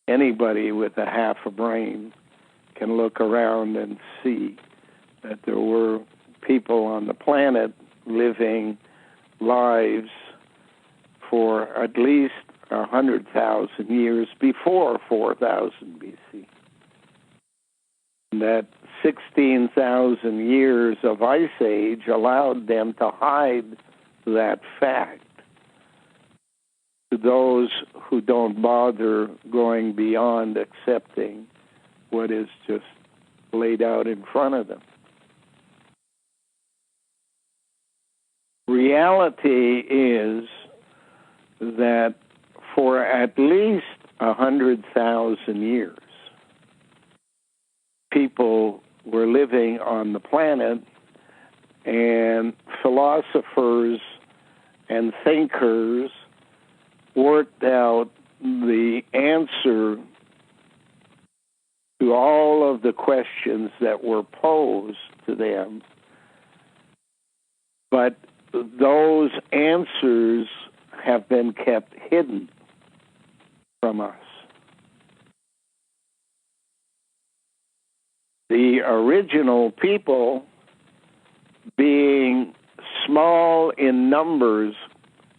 Speaker 1: Anybody with a half a brain can look around and see that there were people on the planet living lives for at least 100,000 years before 4000 BC. And that 16,000 years of ice age allowed them to hide that fact to those who don't bother going beyond accepting what is just laid out in front of them. Reality is that for at least 100,000 years, people were living on the planet, and philosophers and thinkers worked out the answer to all of the questions that were posed to them. But those answers have been kept hidden from us. the original people, being small in numbers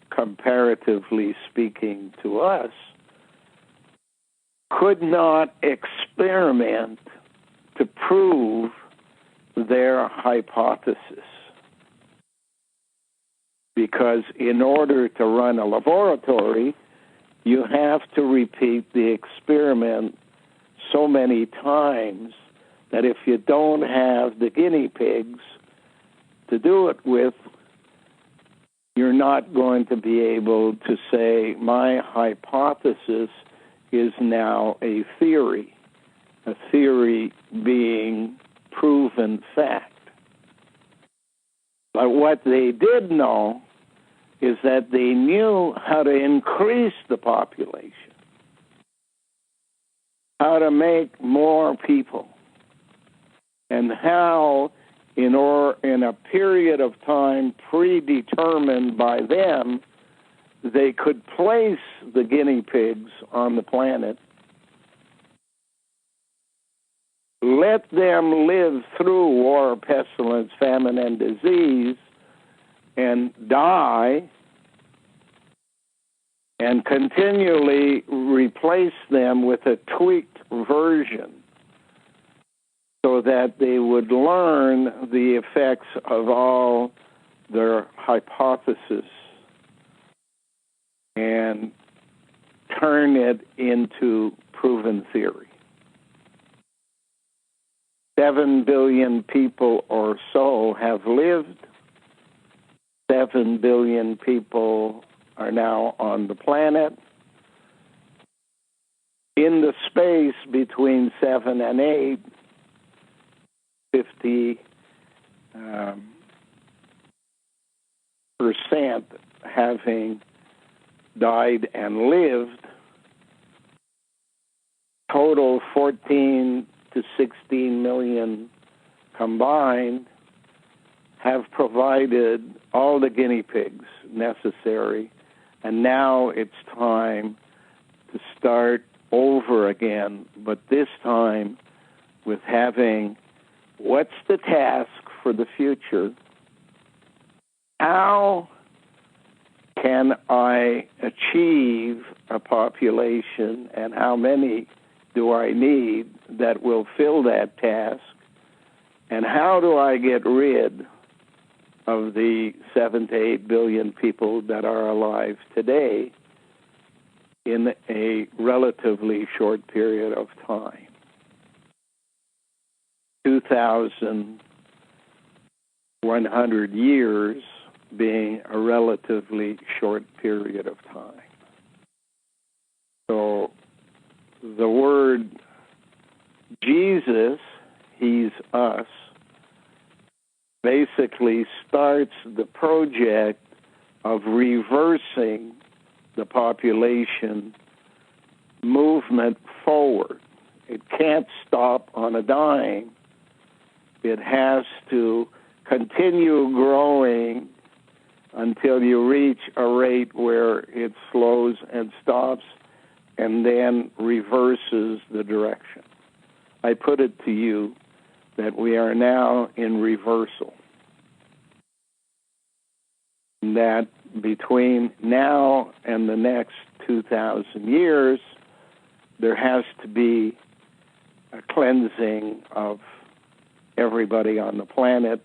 Speaker 1: comparatively speaking to us, could not experiment to prove their hypothesis. Because in order to run a laboratory, you have to repeat the experiment so many times that if you don't have the guinea pigs to do it with, you're not going to be able to say, my hypothesis is now a theory being proven fact. But what they did know is that they knew how to increase the population, how to make more people, and how in a period of time predetermined by them, they could place the guinea pigs on the planet, let them live through war, pestilence, famine, and disease, and die, and continually replace them with a tweaked version so that they would learn the effects of all their hypotheses and turn it into proven theory. 7 billion people or so have lived. 7 billion people are now on the planet. In the space between 7 and 8, 50% having died and lived, total 14 to 16 million combined, have provided all the guinea pigs necessary, and now it's time to start over again, but this time with having what's the task for the future? How can I achieve a population, and how many do I need that will fill that task? And how do I get rid of the 7 to 8 billion people that are alive today in a relatively short period of time? 2,100 years being a relatively short period of time. So the word Jesus, he's us, basically starts the project of reversing the population movement forward. It can't stop on a dime. It has to continue growing until you reach a rate where it slows and stops and then reverses the direction. I put it to you that we are now in reversal. That between now and the next 2,000 years, there has to be a cleansing of everybody on the planet.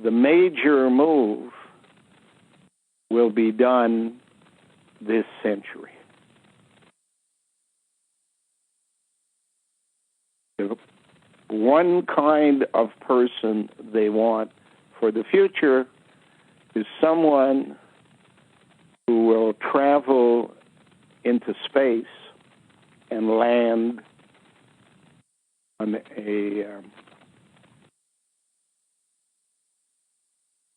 Speaker 1: The major move will be done this century. One kind of person they want for the future is someone who will travel into space and land on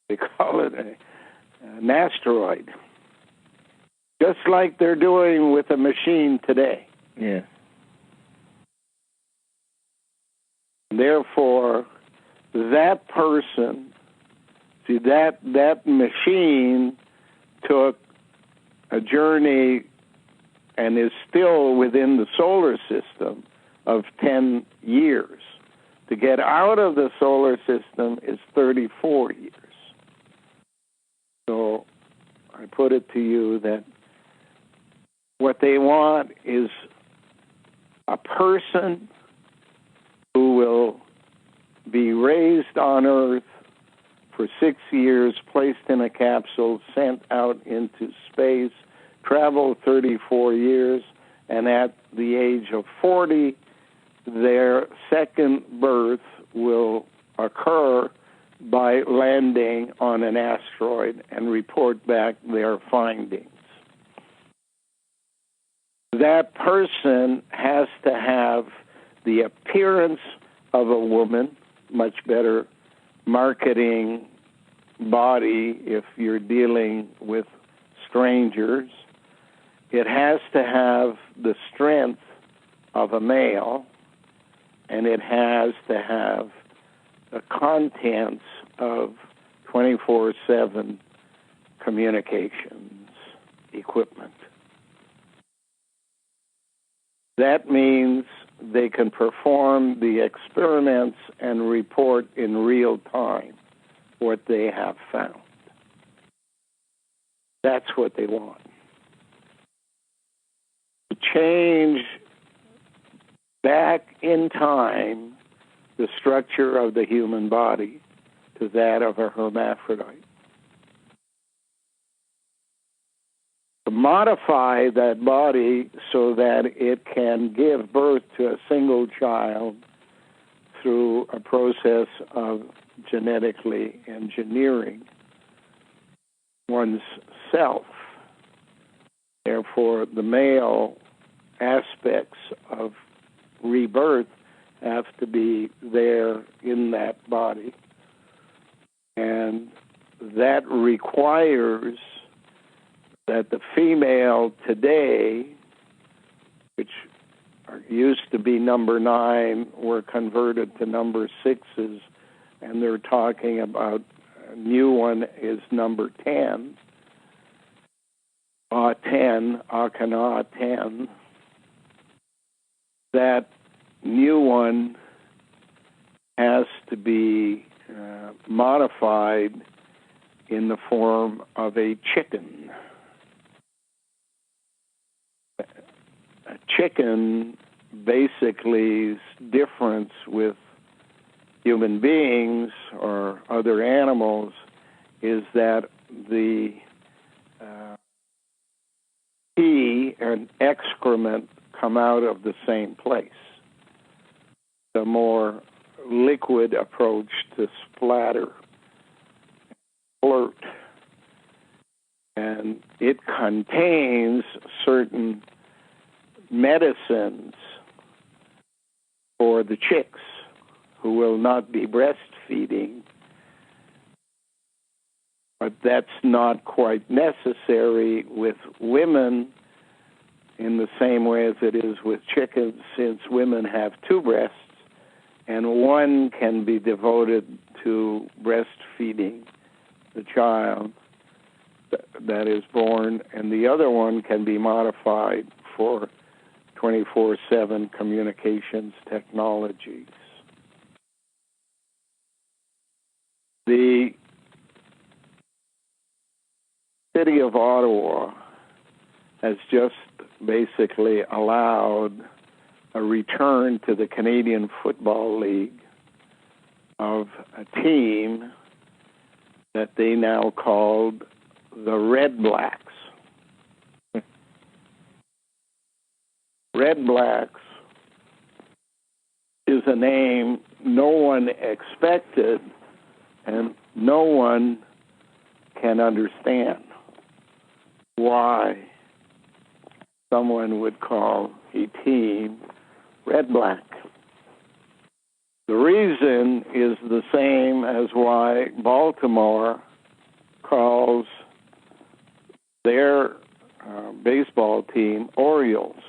Speaker 1: they call it an asteroid, just like they're doing with a machine today.
Speaker 2: Yeah.
Speaker 1: Therefore, that person, see, that machine took a journey and is still within the solar system of 10 years. To get out of the solar system is 34 years. So I put it to you that what they want is a person who will be raised on Earth for 6 years, placed in a capsule, sent out into space, travel 34 years, and at the age of 40, their second birth will occur by landing on an asteroid and report back their findings. That person has to have the appearance of a woman, much better marketing body if you're dealing with strangers. It has to have the strength of a male, and it has to have the contents of 24/7 communications equipment. That means they can perform the experiments and report in real time what they have found. That's what they want. To change back in time the structure of the human body to that of a hermaphrodite. To modify that body so that it can give birth to a single child through a process of genetically engineering one's self. Therefore, the male aspects of rebirth have to be there in that body. And that requires that the female today, which used to be number 9, were converted to number 6s, and they're talking about a new one is number 10, Akana 10. That new one has to be modified in the form of a chicken. A chicken basically's difference with human beings or other animals is that the pee and excrement come out of the same place. The more liquid approach to splatter, flirt, and it contains certain medicines for the chicks who will not be breastfeeding, but that's not quite necessary with women in the same way as it is with chickens, since women have 2 breasts and one can be devoted to breastfeeding the child that is born, and the other one can be modified for 24/7 communications technologies. The city of Ottawa has just basically allowed a return to the Canadian Football League of a team that they now called the Red Blacks. Red Blacks is a name no one expected and no one can understand why someone would call a team Red Black. The reason is the same as why Baltimore calls their baseball team Orioles.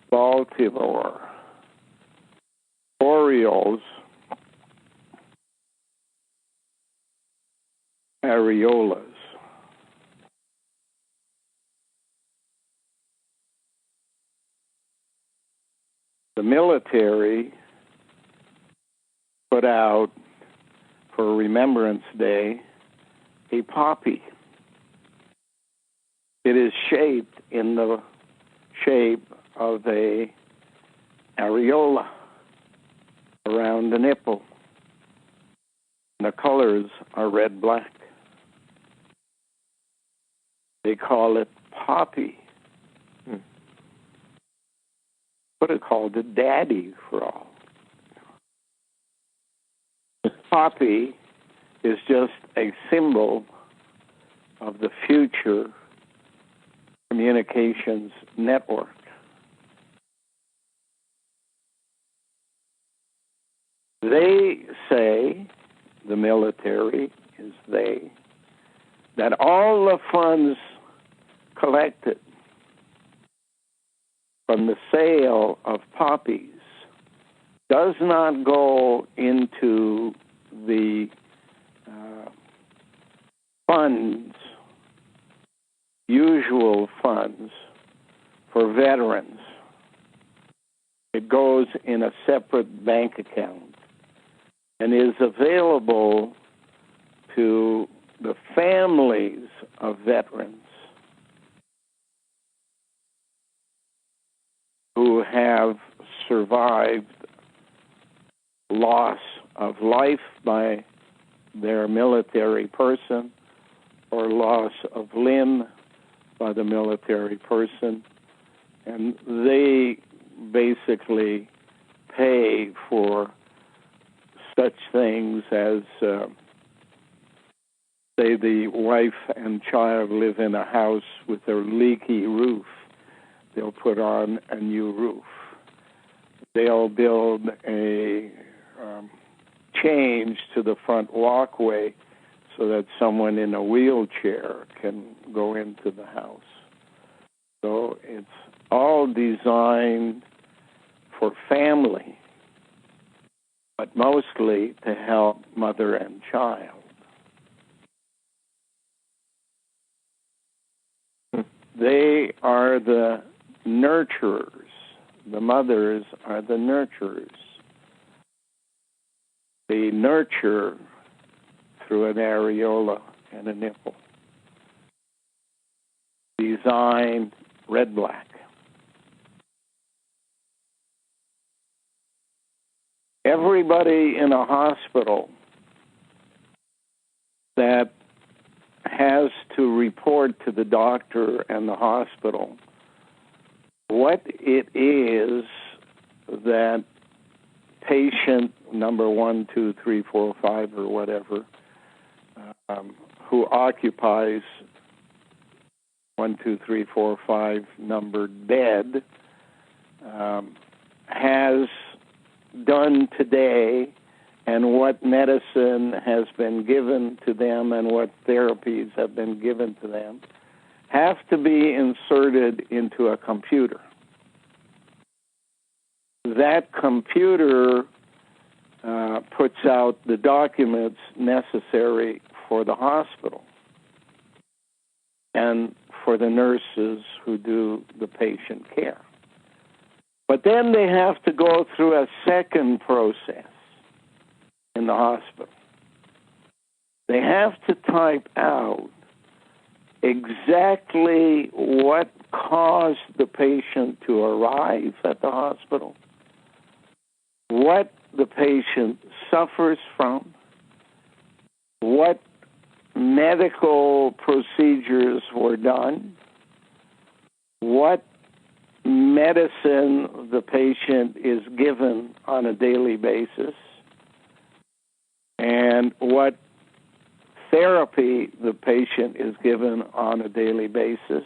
Speaker 1: Baltimore, Orioles, areolas. the military put out for Remembrance Day a poppy. It is shaped in the shape of a areola around the nipple. The colors are red-black. They call it poppy. Could have called it daddy for all. Poppy is just a symbol of the future communications network. They say, the military is they, that all the funds collected from the sale of poppies does not go into the funds, usual funds for veterans. It goes in a separate bank account and is available to the families of veterans who have survived loss of life by their military person or loss of limb by the military person. And they basically pay for such things as, say, the wife and child live in a house with a leaky roof. They'll put on a new roof. They'll build a change to the front walkway so that someone in a wheelchair can go into the house. So it's all designed for family, but mostly to help mother and child. They are the nurturers. The mothers are the nurturers. They nurture through an areola and a nipple. Designed red-black. Everybody in a hospital that has to report to the doctor and the hospital what it is that patient number 1, 2, 3, 4, 5, or whatever, who occupies 1, 2, 3, 4, 5 numbered bed, has done today, and what medicine has been given to them and what therapies have been given to them, have to be inserted into a computer. That computer puts out the documents necessary for the hospital and for the nurses who do the patient care. But then they have to go through a second process in the hospital. They have to type out exactly what caused the patient to arrive at the hospital, what the patient suffers from, what medical procedures were done, what medicine the patient is given on a daily basis, and what therapy the patient is given on a daily basis,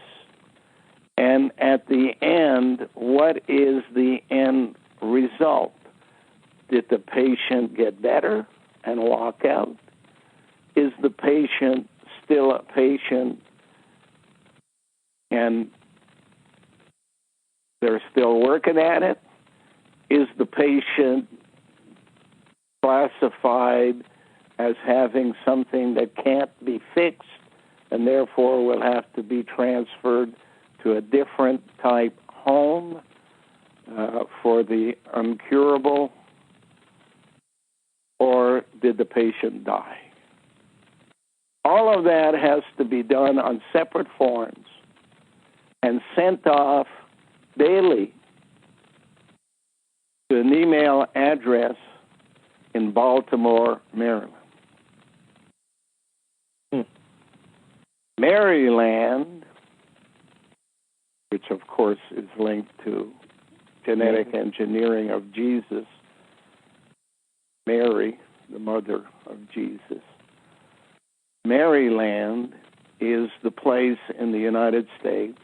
Speaker 1: and at the end, what is the end result? Did the patient get better and walk out? Is the patient still a patient and they're still working at it? Is the patient classified as having something that can't be fixed and therefore will have to be transferred to a different type home? for the incurable, or did the patient die? All of that has to be done on separate forms and sent off daily to an email address in Baltimore, Maryland. Maryland, which of course is linked to genetic engineering of Jesus, Mary, the mother of Jesus. Maryland is the place in the United States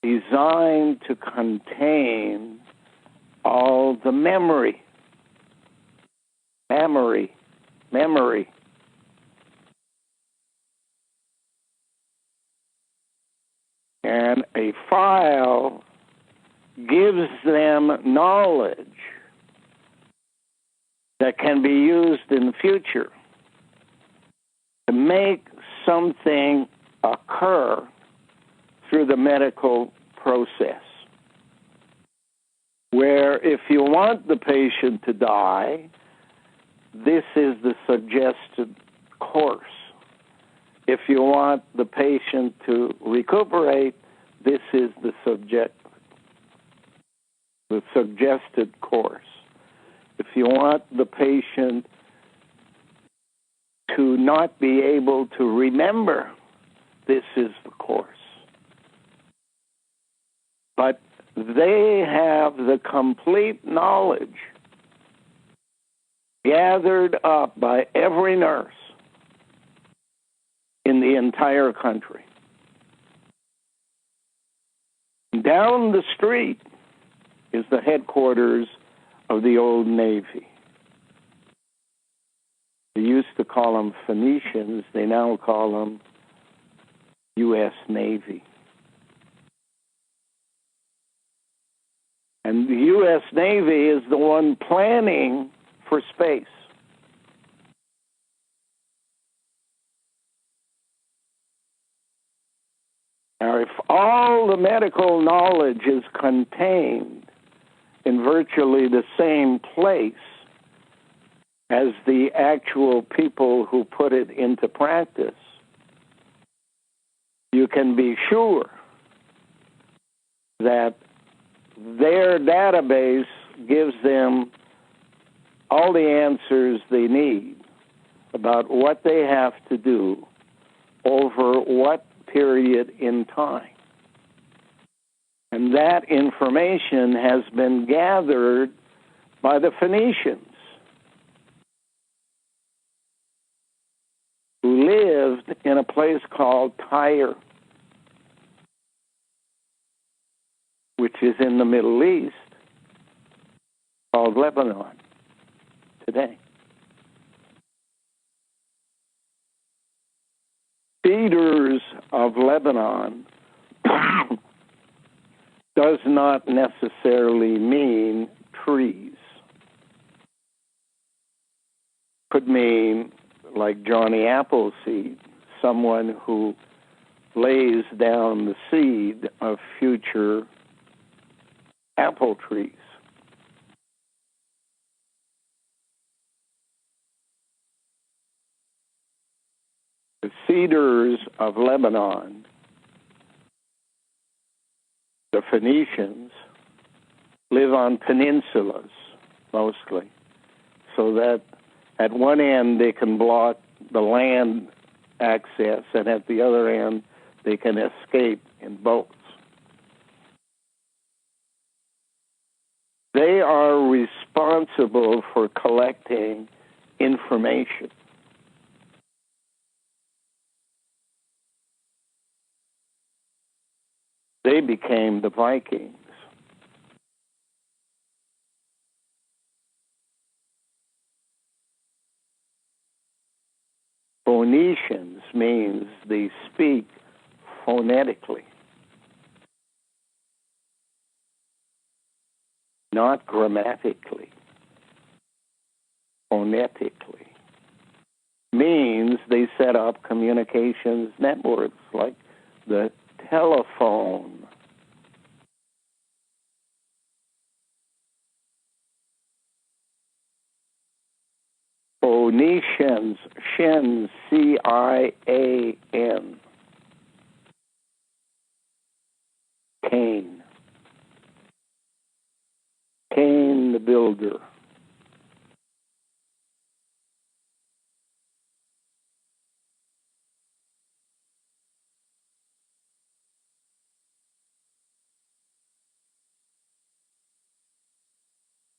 Speaker 1: designed to contain all the memory. And a file gives them knowledge that can be used in the future to make something occur through the medical process. Where if you want the patient to die, this is the suggested course. If you want the patient to recuperate, this is the suggested course. If you want the patient to not be able to remember, this is the course. But they have the complete knowledge gathered up by every nurse in the entire country. Down the street is the headquarters of the old Navy. They used to call them Phoenicians. They now call them U.S. Navy. And the U.S. Navy is the one planning for space. Now, if all the medical knowledge is contained in virtually the same place as the actual people who put it into practice, you can be sure that their database gives them all the answers they need about what they have to do over what period in time. And that information has been gathered by the Phoenicians, who lived in a place called Tyre, which is in the Middle East, called Lebanon today. Cedars of Lebanon does not necessarily mean trees. Could mean, like Johnny Appleseed, someone who lays down the seed of future apple trees. The cedars of Lebanon, the Phoenicians, live on peninsulas mostly, so that at one end they can block the land access, and at the other end they can escape in boats. They are responsible for collecting information. They became the Vikings. Phoenicians means they speak phonetically, not grammatically. Phonetically means they set up communications networks like the telephone. Phoenicians, Shin, C-I-A-N. Cain. Cain the builder.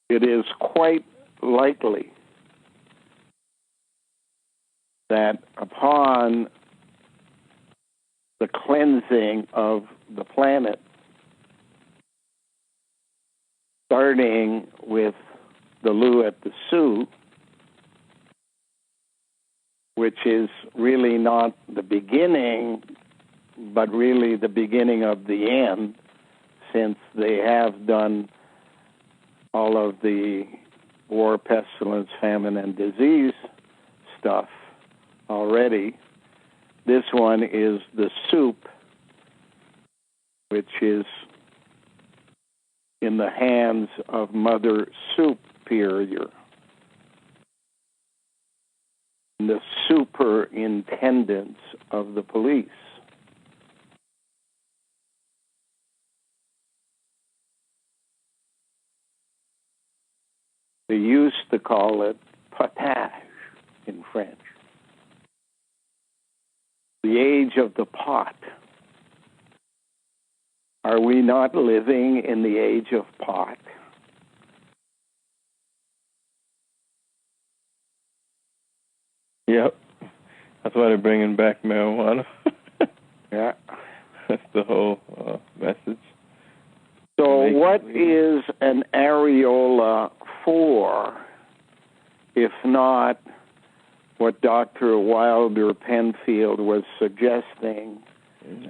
Speaker 1: It is quite likely that upon the cleansing of the planet, starting with the Lu at the Sioux, which is really not the beginning, but really the beginning of the end, since they have done all of the war, pestilence, famine, and disease stuff already. This one is the soup, which is in the hands of Mother Superior, the superintendents of the police. They used to call it potage in French. The age of the pot. Are we not living in the age of pot?
Speaker 2: Yep. That's why they're bringing back marijuana.
Speaker 1: Yeah.
Speaker 2: That's the whole message.
Speaker 1: So what is an areola for, if not what Dr. Wilder Penfield was suggesting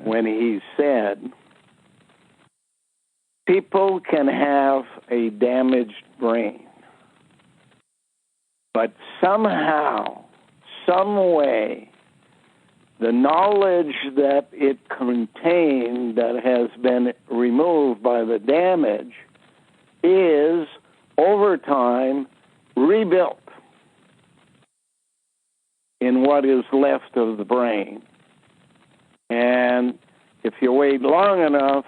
Speaker 1: when he said, people can have a damaged brain, but somehow, some way, the knowledge that it contained that has been removed by the damage is, over time, rebuilt in what is left of the brain. And if you wait long enough,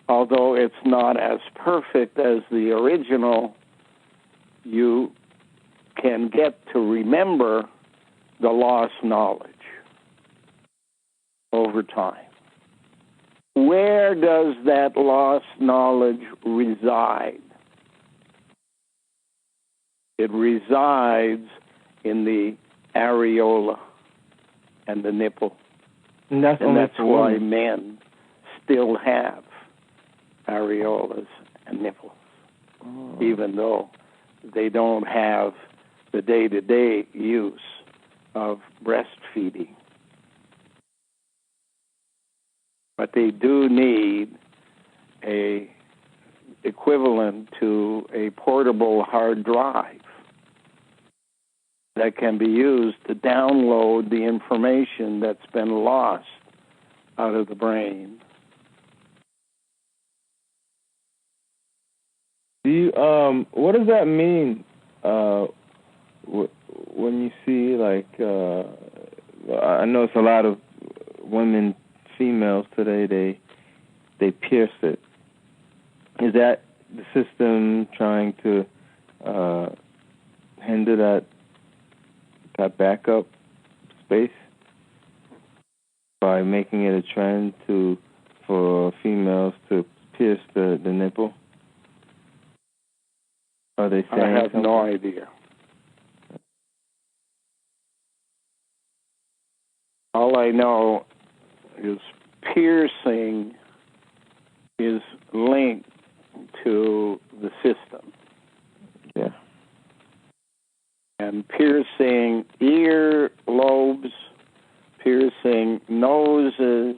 Speaker 1: although it's not as perfect as the original, you can get to remember the lost knowledge over time. Where does that lost knowledge reside? It resides in the areola and the nipple.
Speaker 2: And that's
Speaker 1: why men still have areolas and nipples, even though they don't have the day-to-day use of breastfeeding. But they do need a equivalent to a portable hard drive that can be used to download the information that's been lost out of the brain.
Speaker 2: Do you, what does that mean when you see, like, I know it's a lot of women, females today, they pierce it. Is that the system trying to hinder that backup space by making it a trend for females to pierce the nipple? Are they saying
Speaker 1: I have
Speaker 2: something?
Speaker 1: no idea. All I know is piercing is linked to the system.
Speaker 2: Yeah.
Speaker 1: And piercing ear lobes, piercing noses,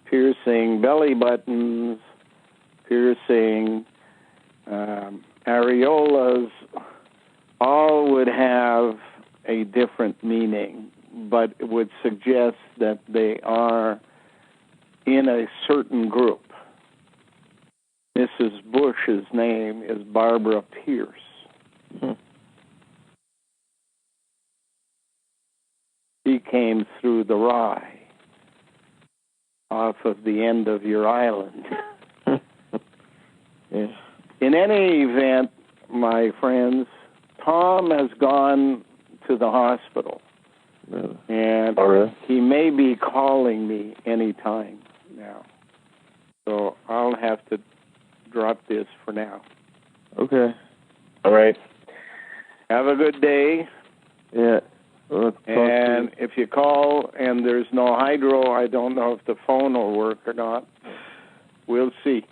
Speaker 1: piercing belly buttons, piercing areolas, all would have a different meaning, but it would suggest that they are in a certain group. Mrs. Bush's name is Barbara Pierce. came through the rye off of the end of your island.
Speaker 2: Yeah.
Speaker 1: In any event, my friends, Tom has gone to the hospital.
Speaker 2: Really?
Speaker 1: And he may be calling me any time now. So I'll have to drop this for now.
Speaker 2: Okay.
Speaker 3: All right.
Speaker 1: Have a good day.
Speaker 2: Yeah.
Speaker 1: And if you call and there's no hydro, I don't know if the phone will work or not. We'll see.